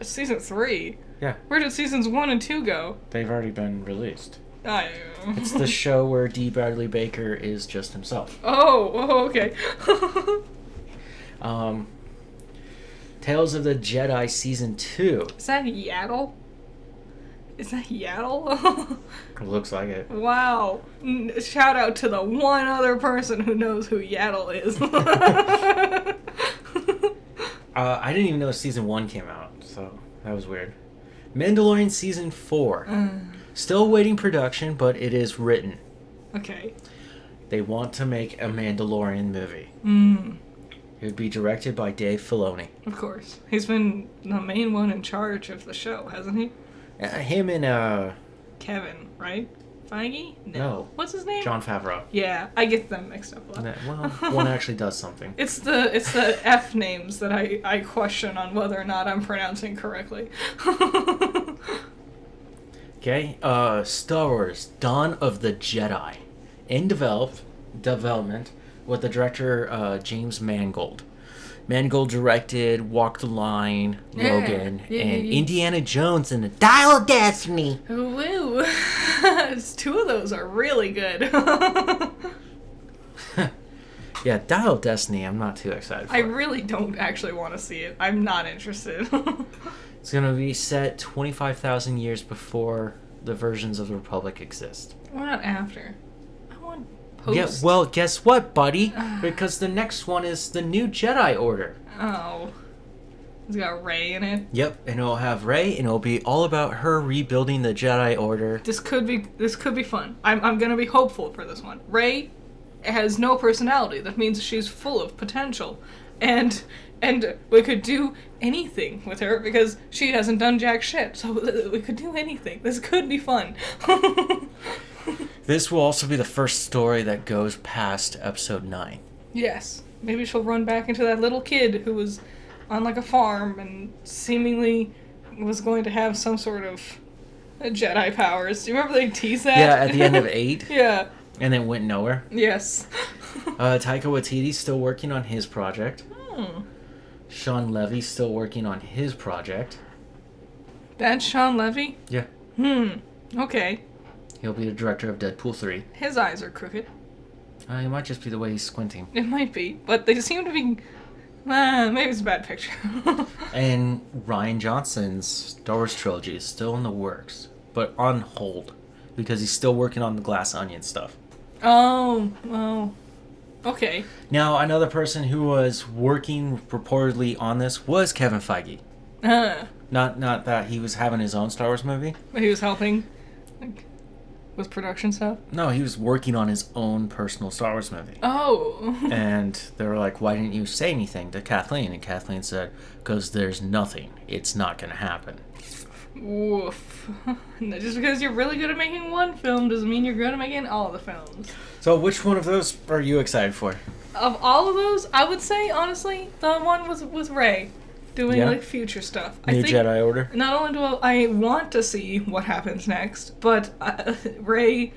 Season 3. Yeah. Where did seasons 1 and 2 go? They've already been released. It's It's the show where D. Bradley Baker is just himself. Oh, okay. Tales of the Jedi Season 2. Is that Yaddle? Is that Yaddle? Looks like it. Wow. Shout out to the one other person who knows who Yaddle is. I didn't even know Season 1 came out, so that was weird. Mandalorian Season 4. Still waiting production, but it is written. Okay. They want to make a Mandalorian movie. It would be directed by Dave Filoni. Of course. He's been the main one in charge of the show, hasn't he? Him and, Kevin, right? Feige? No. What's his name? Jon Favreau. Yeah, I get them mixed up a lot. Well, one actually does something. It's the F names that I question on whether or not I'm pronouncing correctly. Okay, Star Wars, Dawn of the Jedi. In development with the director, James Mangold. Mangold directed Walk the Line, Logan, and Indiana Jones and the Dial of Destiny. Woo! Two of those are really good. Yeah, Dial of Destiny, I'm not too excited for. I really don't actually want to see it. I'm not interested. It's going to be set 25,000 years before the versions of the Republic exist. Why not after? I want post. Yeah, well, guess what, buddy? Because the next one is the new Jedi Order. Oh. It's got Rey in it. Yep, and it'll have Rey, and it'll be all about her rebuilding the Jedi Order. This could be fun. I'm gonna be hopeful for this one. Rey has no personality. That means she's full of potential. And we could do anything with her because she hasn't done jack shit. So we could do anything. This could be fun. This will also be the first story that goes past Episode 9. Yes. Maybe she'll run back into that little kid who was on like a farm and seemingly was going to have some sort of Jedi powers. Do you remember they teased that? Yeah, at the end of 8. Yeah. And then went nowhere. Yes. Taika Waititi's still working on his project. Sean Levy's still working on his project. That's Sean Levy? Yeah. Okay. He'll be the director of Deadpool 3. His eyes are crooked. It might just be the way he's squinting. It might be, but they seem to be... maybe it's a bad picture. And Rian Johnson's Star Wars trilogy is still in the works, but on hold, because he's still working on the Glass Onion stuff. Oh. Okay. Now, another person who was working reportedly on this was Kevin Feige. Not that he was having his own Star Wars movie. But he was helping, like, with production stuff. No, he was working on his own personal Star Wars movie. Oh. And they were like, why didn't you say anything to Kathleen? And Kathleen said, because there's nothing. It's not going to happen. Woof. Just because you're really good at making one film doesn't mean you're good at making all the films. So which one of those are you excited for? Of all of those, I would say, honestly, the one with Rey doing, like, future stuff. New Jedi Order? Not only do I want to see what happens next, but Rey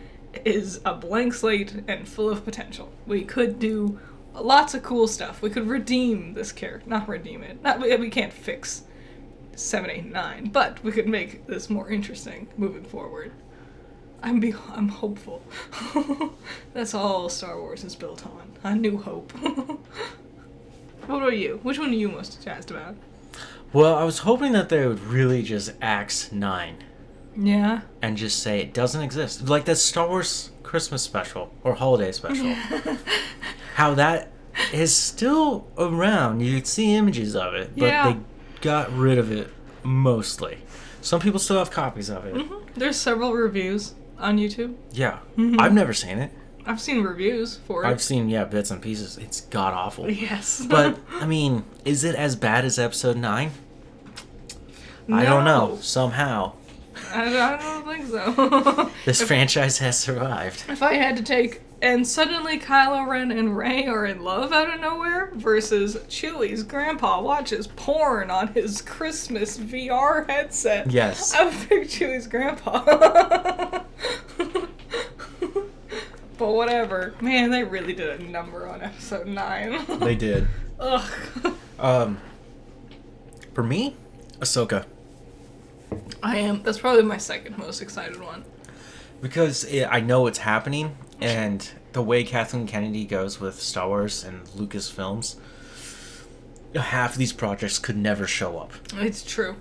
is a blank slate and full of potential. We could do lots of cool stuff. We could redeem this character. Not redeem it. We can't fix 7, 8, 9, but we could make this more interesting moving forward. I'm hopeful. That's all Star Wars is built on. A new hope. What about you? Which one are you most jazzed about? Well, I was hoping that they would really just axe 9. Yeah. And just say it doesn't exist. Like that Star Wars Christmas special or holiday special. How that is still around. You could see images of it, but they got rid of it mostly. Some people still have copies of it. Mm-hmm. There's several reviews on YouTube. Yeah. Mm-hmm. I've never seen it. I've seen reviews for it. I've seen, bits and pieces. It's god awful. Yes. But, I mean, is it as bad as episode 9? No. I don't know. Somehow. I don't think so. This franchise has survived. If I had to take, and suddenly Kylo Ren and Rey are in love out of nowhere, versus Chewie's grandpa watches porn on his Christmas VR headset. Yes. I would pick Chewie's grandpa. But whatever. Man, they really did a number on episode 9. They did. Ugh. For me, Ahsoka. That's probably my second most excited one. Because I know it's happening, and the way Kathleen Kennedy goes with Star Wars and Lucasfilms, half of these projects could never show up. It's true.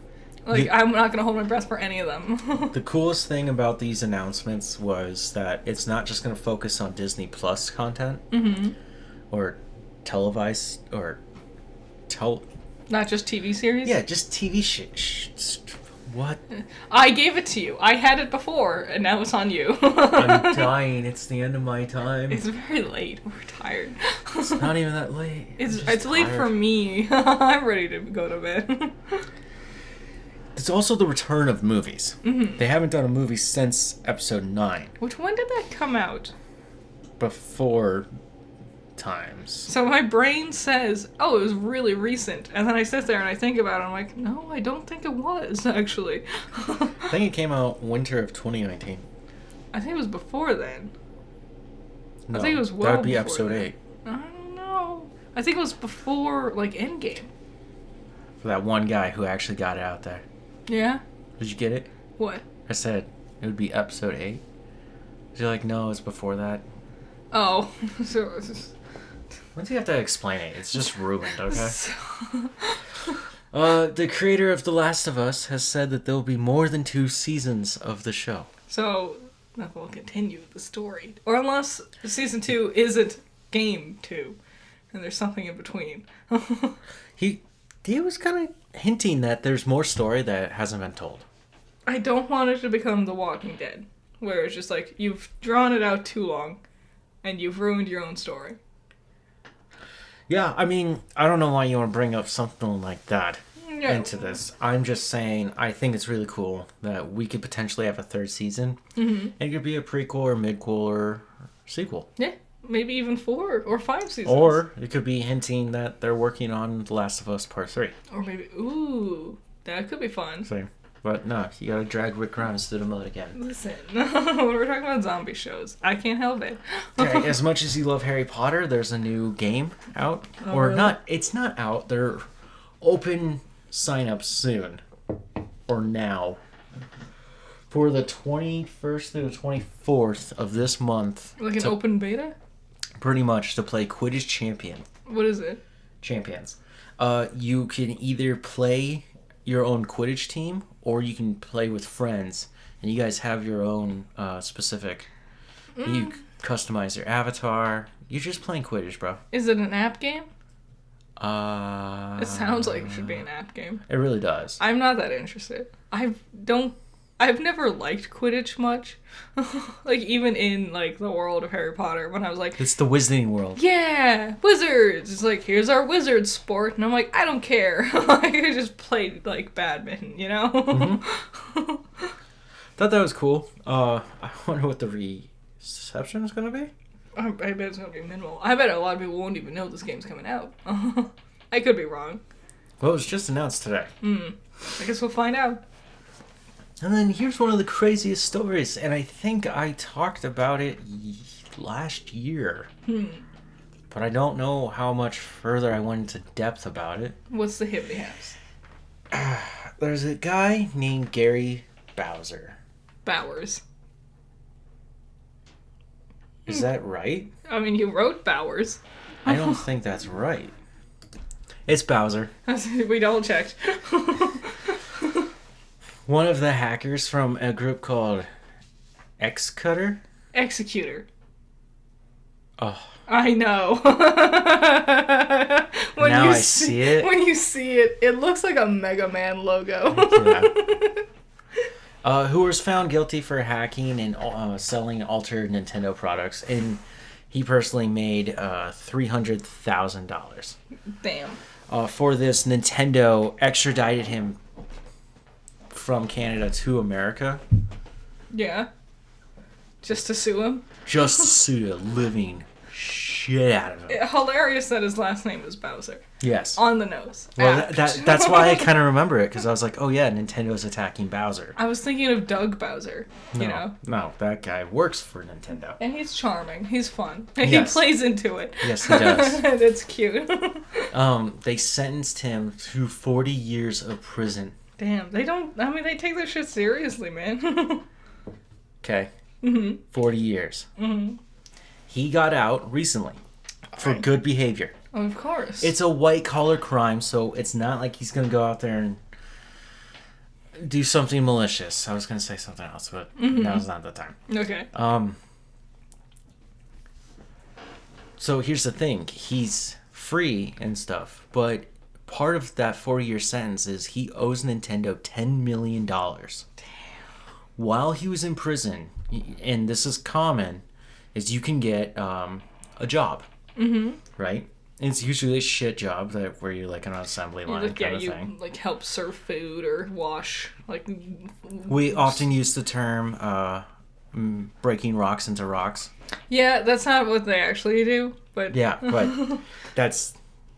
I'm not going to hold my breath for any of them. The coolest thing about these announcements was that it's not just going to focus on Disney Plus content, or televised, or Not just TV series? Yeah, just TV shit. What? I gave it to you. I had it before, and now it's on you. I'm dying. It's the end of my time. It's very late. We're tired. It's not even that late. It's late for me. I'm ready to go to bed. It's also the return of movies. Mm-hmm. They haven't done a movie since episode 9. When did that come out? Before times. So my brain says, oh, it was really recent. And then I sit there and I think about it. I'm like, no, I don't think it was, actually. I think it came out winter of 2019. I think it was before then. No, I think it was well that would be before episode then. 8. I don't know. I think it was before, Endgame. For that one guy who actually got it out there. Yeah? Did you get it? What? I said it would be episode 8. You're like, no, it's before that. Oh. So it's just... Why do you have to explain it? It's just ruined, okay? The creator of The Last of Us has said that there will be more than 2 seasons of the show. So, that will continue the story. Or unless season 2 isn't game 2, and there's something in between. He was kind of hinting that there's more story that hasn't been told. I don't want it to become The Walking Dead, where it's just like, you've drawn it out too long, and you've ruined your own story. Yeah, I mean, I don't know why you want to bring up something like that into this. I'm just saying, I think it's really cool that we could potentially have a 3rd season. Mm-hmm. It could be a prequel or midquel or sequel. Yeah, maybe even 4 or 5 seasons. Or it could be hinting that they're working on The Last of Us Part 3. Or maybe, ooh, that could be fun. So, but no, you gotta drag Rick Grimes through the mud again. Listen, when we're talking about zombie shows, I can't help it. Okay, as much as you love Harry Potter, there's a new game out. Oh, or really? not, it's not out. They're open sign-up soon. Or now. For the 21st through the 24th of this month. Like an open beta? Pretty much, to play Quidditch Champion. What is it? Champions. You can either play your own Quidditch team, or you can play with friends, and you guys have your own specific. You customize your avatar. You're just playing Quidditch, bro. Is it an app game? It sounds like it should be an app game. It really does. I'm not that interested. I've never liked Quidditch much. Like, even in, like, the world of Harry Potter, when I was like, It's the Wizarding world. yeah, wizards! It's like, here's our wizard sport. And I'm like, I don't care. Like, I just played, like, badminton, you know? Thought that was cool. I wonder what the reception is going to be. I bet it's gonna be minimal. I bet a lot of people won't even know this game's coming out. I could be wrong. Well, it was just announced today. I guess we'll find out. And then here's one of the craziest stories, and I think I talked about it last year. But I don't know how much further I went into depth about it. What's the hippie haps? There's a guy named Gary Bowser. Bowers. Is that right? I mean, you wrote Bowers. I don't think that's right. It's Bowser. We double checked. One of the hackers from a group called X-Cutter. Executor. Oh. I know. Now I see it. When you see it, it looks like a Mega Man logo. Yeah. Who was found guilty for hacking and selling altered Nintendo products, and he personally made $300,000. Damn. For this, Nintendo extradited him from Canada to America. Yeah. Just to sue him? Just to sue the living shit out of him. Hilarious that his last name is Bowser. Yes. On the nose. Well, that's why I kind of remember it, because I was like, oh yeah, Nintendo's attacking Bowser. I was thinking of Doug Bowser, you know? No, that guy works for Nintendo. And he's charming. He's fun. Yes. He plays into it. Yes, he does. It's cute. They sentenced him to 40 years of prison. Damn, they take their shit seriously, man. Okay. 40 years. He got out recently for good behavior. Of course. It's a white-collar crime, so it's not like he's going to go out there and do something malicious. I was going to say something else, but now's not the time. Okay. So here's the thing. He's free and stuff, but part of that 40-year sentence is he owes Nintendo $10 million. Damn. While he was in prison, and this is common, is you can get a job. Right? And it's usually a shit job where you're like an assembly line kind of thing. Like help serve food or wash. Like we often use the term breaking rocks into rocks. Yeah, that's not what they actually do, but yeah, but that's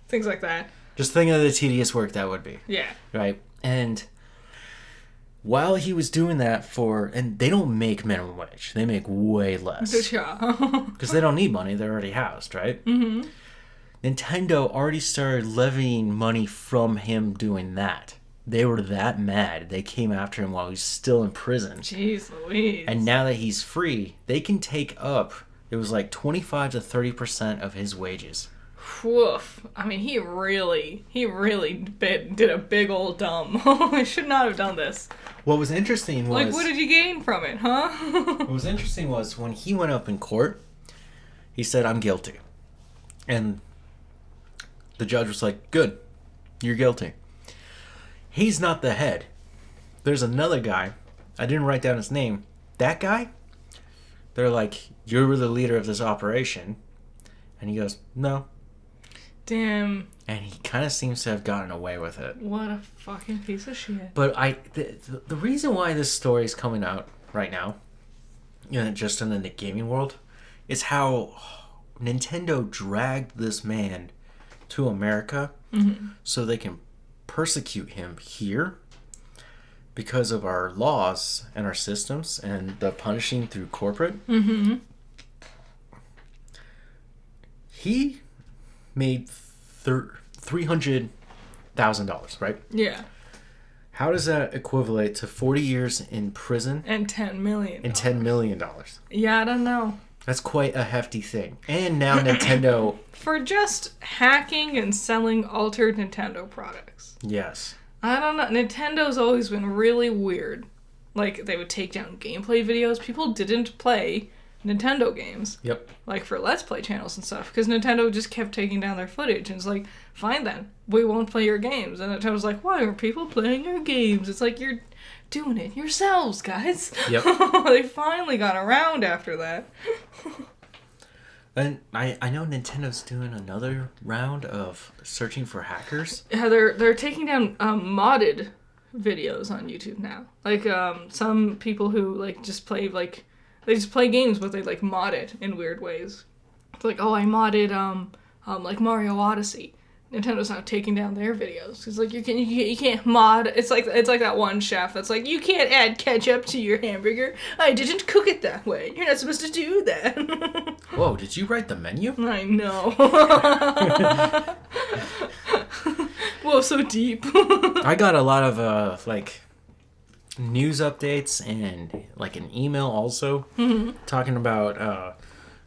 things like that. Just think of the tedious work that would be. Yeah. Right? And while he was doing that and they don't make minimum wage. They make way less. Because they don't need money. They're already housed, right? Nintendo already started levying money from him doing that. They were that mad. They came after him while he was still in prison. Jeez Louise. And now that he's free, they can take up, it was like 25 to 30% of his wages. Woof. I mean, he really did a big old dumb. I should not have done this. What was interesting was... Like, what did you gain from it, huh? What was interesting was when he went up in court, he said, I'm guilty. And the judge was like, good, you're guilty. He's not the head. There's another guy. I didn't write down his name. That guy, they're like, you're the leader of this operation. And he goes, no. Damn. And he kind of seems to have gotten away with it. What a fucking piece of shit. But the reason why this story is coming out right now, just in the gaming world, is how Nintendo dragged this man to America so they can persecute him here because of our laws and our systems and the punishing through corporate. He made $300,000, right? Yeah. How does that equivalent to 40 years in prison? And $10 million. And $10 million. Yeah, I don't know. That's quite a hefty thing. And now Nintendo... For just hacking and selling altered Nintendo products. Yes. I don't know. Nintendo's always been really weird. Like, they would take down gameplay videos. People didn't play Nintendo games. Yep. Like for Let's Play channels and stuff. Because Nintendo just kept taking down their footage. And it's like, fine then, we won't play your games. And Nintendo's like, why are people playing your games? It's like, you're doing it yourselves, guys. Yep. They finally got around after that. And I know Nintendo's doing another round of searching for hackers. Yeah, they're taking down modded videos on YouTube now. Like some people who like just play like they just play games, but they like mod it in weird ways. It's like, oh, I modded like Mario Odyssey. Nintendo's now taking down their videos. It's like you can't mod. It's like that one chef that's like, you can't add ketchup to your hamburger. I didn't cook it that way. You're not supposed to do that. Whoa, did you write the menu? I know. Whoa, so deep. I got a lot of like news updates and like an email also talking about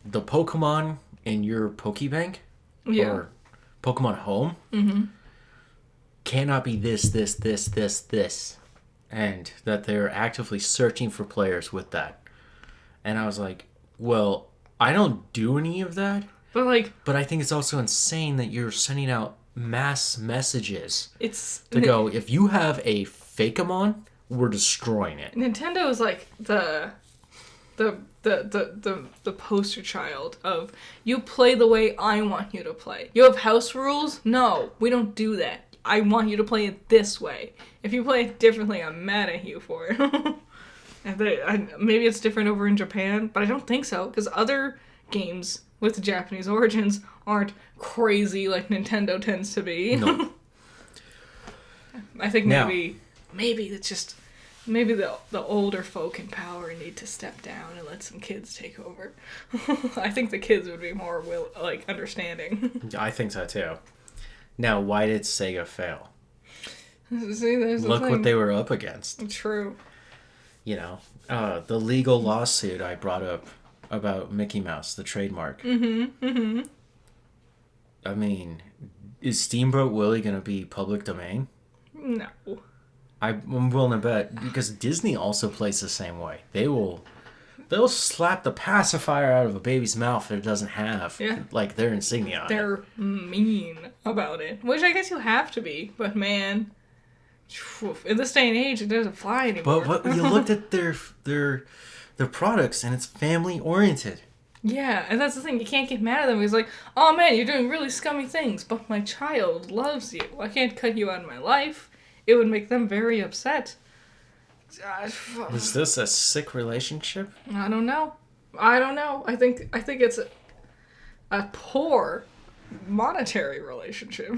the Pokemon in your Pokebank or Pokemon Home cannot be this, and that they're actively searching for players with that. And I was like, well, I don't do any of that. But I think it's also insane that you're sending out mass messages to go, if you have a Fakeamon, we're destroying it. Nintendo is like the poster child of, you play the way I want you to play. You have house rules? No, we don't do that. I want you to play it this way. If you play it differently, I'm mad at you for it. And maybe it's different over in Japan, but I don't think so, because other games with Japanese origins aren't crazy like Nintendo tends to be. No. I think maybe it's just maybe the older folk in power need to step down and let some kids take over. I think the kids would be more understanding. I think so too. Now, why did Sega fail? See, Look what they were up against. True. You know, the legal lawsuit I brought up about Mickey Mouse, the trademark. I mean, is Steamboat Willie going to be public domain? No. I'm willing to bet, because Disney also plays the same way. They'll slap the pacifier out of a baby's mouth if it doesn't have like their insignia on it. They're mean about it, which I guess you have to be. But man, in this day and age, it doesn't fly anymore. But you looked at their products, and it's family oriented. Yeah, and that's the thing. You can't get mad at them. He's like, oh man, you're doing really scummy things, but my child loves you. I can't cut you out of my life. It would make them very upset. Is this a sick relationship? I don't know. I think it's a poor monetary relationship.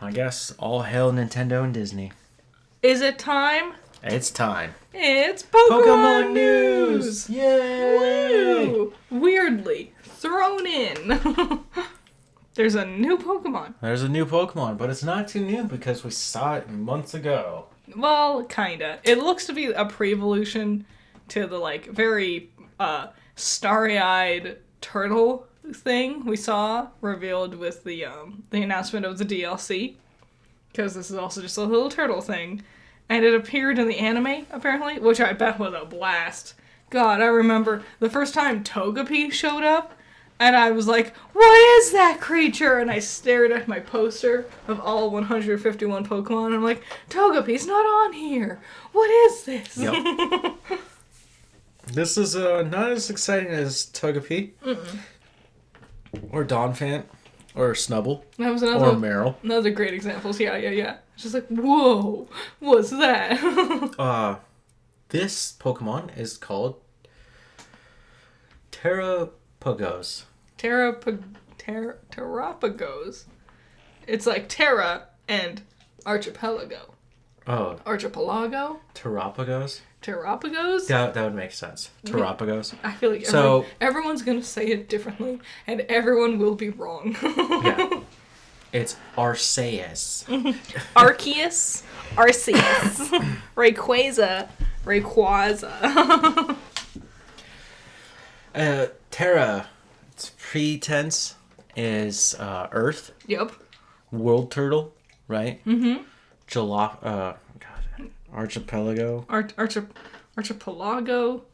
I guess all hail Nintendo and Disney. Is it time? It's time. It's Pokemon News! Yay! Woo! Weirdly thrown in. There's a new Pokemon. There's a new Pokemon, but it's not too new because we saw it months ago. Well, kinda. It looks to be a pre-evolution to the, very, starry-eyed turtle thing we saw revealed with the announcement of the DLC. Because this is also just a little turtle thing. And it appeared in the anime, apparently, which I bet was a blast. God, I remember the first time Togepi showed up, and I was like, what is that creature? And I stared at my poster of all 151 Pokemon, and I'm like, Togepi's not on here. What is this? Yep. This is not as exciting as Togepi. Or Donphan. Or Snubble. That was or Meryl. Another great examples. Yeah. Just like, whoa, what's that? This Pokemon is called Terrapagos. Terrapagos. It's like Terra and Archipelago. Oh. Archipelago? Terrapagos? Terrapagos? That would make sense. Terrapagos. I feel like everyone's going to say it differently, and everyone will be wrong. Yeah. It's Arceus. Arceus? Arceus. Rayquaza. Terra, its pretense is Earth. Yep. World turtle, right? Mm-hmm. Archipelago. Archipelago.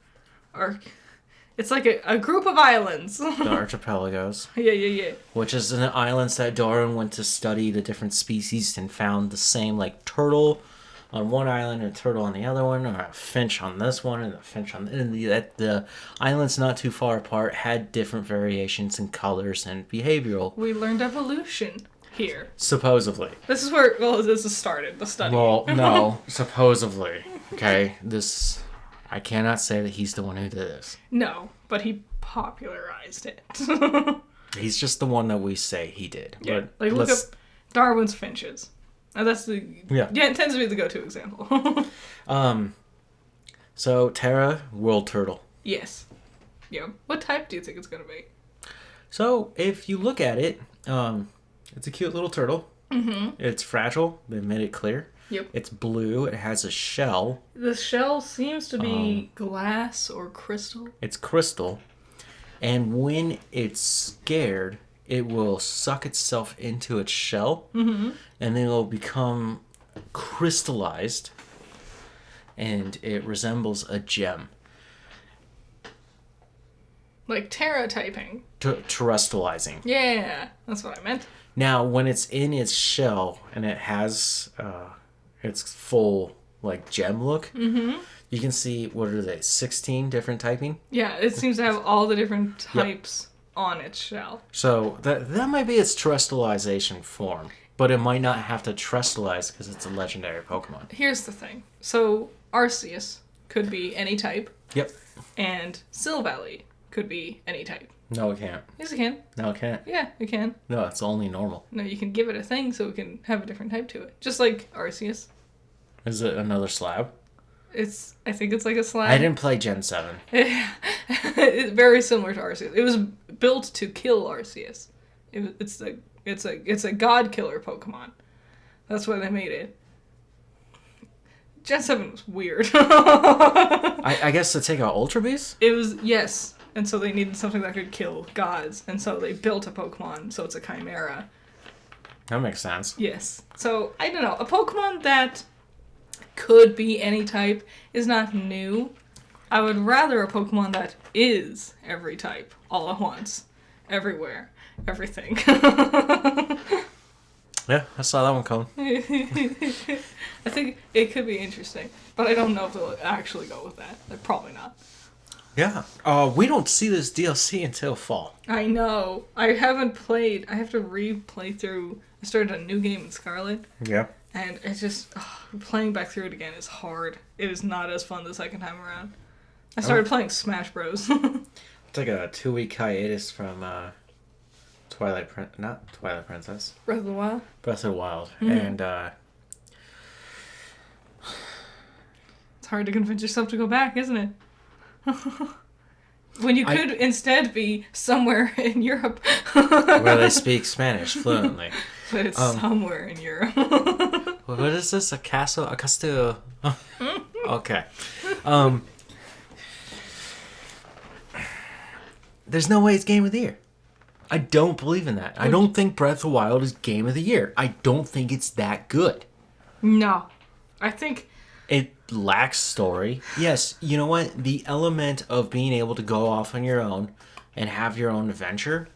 It's like a group of islands. The archipelagos. Yeah. Which is an islands that Darwin went to study the different species and found the same, like, turtle on one island and a turtle on the other one, or a finch on this one and a finch on the islands not too far apart had different variations in colors and behavioral. We learned evolution here. Supposedly. This is where, this has started, the study. Well, no, supposedly. Okay, I cannot say that he's the one who did this. No, but he popularized it. He's just the one that we say he did. Yeah, But like look up Darwin's finches. And that's yeah, it tends to be the go-to example. So Terra, world turtle. Yes. Yeah. What type do you think it's gonna be? So if you look at it, it's a cute little turtle. Mm-hmm. It's fragile. They made it clear. Yep. It's blue. It has a shell. The shell seems to be glass or crystal. It's crystal. And when it's scared, it will suck itself into its shell. Mm-hmm. And then it'll become crystallized. And it resembles a gem. Like Terra typing. Terrestrializing. Yeah, that's what I meant. Now, when it's in its shell and it has its full, like, gem look, you can see, what are they, 16 different typing? Yeah, it seems to have all the different types on its shell. So, that might be its terrestrialization form, but it might not have to terrestrialize because it's a legendary Pokemon. Here's the thing. So, Arceus could be any type. Yep. And Silvally could be any type. No, it can't. Yes, it can. No, it can't. Yeah, it can. No, it's only normal. No, you can give it a thing so it can have a different type to it. Just like Arceus. Is it another slab? I think it's like a slab. I didn't play Gen 7. It's very similar to Arceus. It was built to kill Arceus. It's a god killer Pokemon. That's why they made it. Gen 7 was weird. I guess to take out Ultra Beast? It was, yes. And so they needed something that could kill gods. And so they built a Pokemon, so it's a Chimera. That makes sense. Yes. So, I don't know. A Pokemon that could be any type is not new. I would rather a Pokemon that is every type, all at once. Everywhere. Everything. Yeah, I saw that one coming. I think it could be interesting. But I don't know if they'll actually go with that. They're probably not. Yeah. We don't see this DLC until fall. I know. I haven't played. I have to replay through. I started a new game in Scarlet. Yeah. And it's just, playing back through it again is hard. It is not as fun the second time around. I started playing Smash Bros. Took a 2-week hiatus from not Twilight Princess. Breath of the Wild? Breath of the Wild. Mm-hmm. And it's hard to convince yourself to go back, isn't it? When you could instead be somewhere in Europe. where they speak Spanish fluently. But it's somewhere in Europe. What is this? A castle? A castillo? Okay. There's no way it's Game of the Year. I don't believe in that. I don't think Breath of the Wild is Game of the Year. I don't think it's that good. No. I think... It lacks story. Yes, you know what? The element of being able to go off on your own and have your own adventure,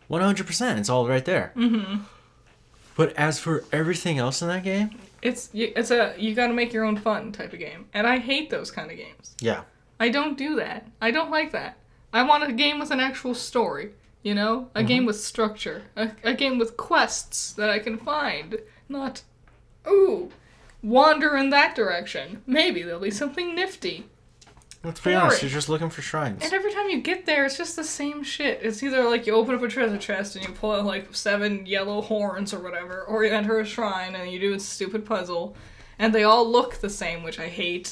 100%. It's all right there. Mm-hmm. But as for everything else in that game... It's a you gotta make your own fun type of game. And I hate those kind of games. Yeah. I don't do that. I don't like that. I want a game with an actual story. You know? A game with structure. A game with quests that I can find. Not, wander in that direction. Maybe there'll be something nifty. Let's be honest, you're just looking for shrines. And every time you get there, it's just the same shit. It's either like you open up a treasure chest and you pull out like 7 yellow horns or whatever, or you enter a shrine and you do a stupid puzzle. And they all look the same, which I hate.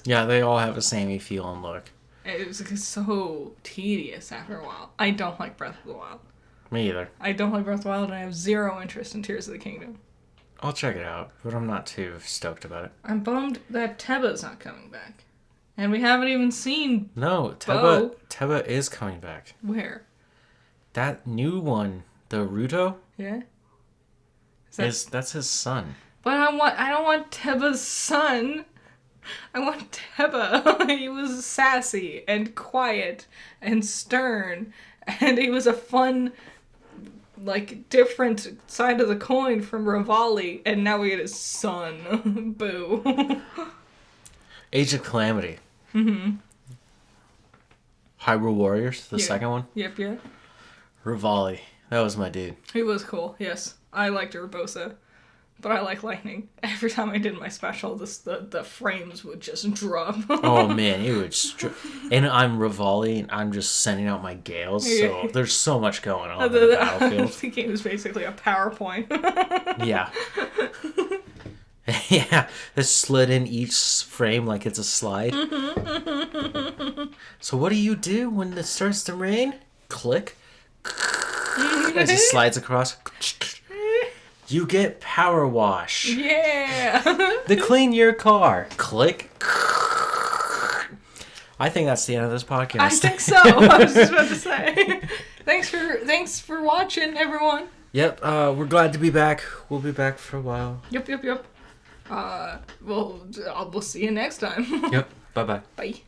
Yeah, they all have the samey feel and look. It's so tedious after a while. I don't like Breath of the Wild. Me either. I don't like Breath of the Wild, and I have zero interest in Tears of the Kingdom. I'll check it out, but I'm not too stoked about it. I'm bummed that Teba's not coming back. And we haven't even seen... No, Bo. Teba is coming back. Where? That new one, the Ruto, Yeah? that's his son. But I don't want Teba's son I want Teba. He was sassy and quiet and stern, and he was a fun, like, different side of the coin from Rivali, and now we get his son. Boo. Age of Calamity. Mm-hmm. Hyrule Warriors, the Yeah. second one. Yep, yeah. Rivali. That was my dude. He was cool, yes. I liked Urbosa, but I like Lightning. Every time I did my special, the frames would just drop. Oh man, it would. And I'm Rivali, and I'm just sending out my gales. So Yeah. there's so much going on in the battlefield. The game is basically a PowerPoint. Yeah. Yeah, it slid in each frame like it's a slide. So what do when it starts to rain? Click. As it slides across. You get Power Wash. Yeah. To clean your car. Click. I think that's the end of this podcast. I think so. I was just about to say. Thanks for watching, everyone. Yep, we're glad to be back. We'll be back for a while. Yep. We'll see you next time. Yep, bye-bye. Bye.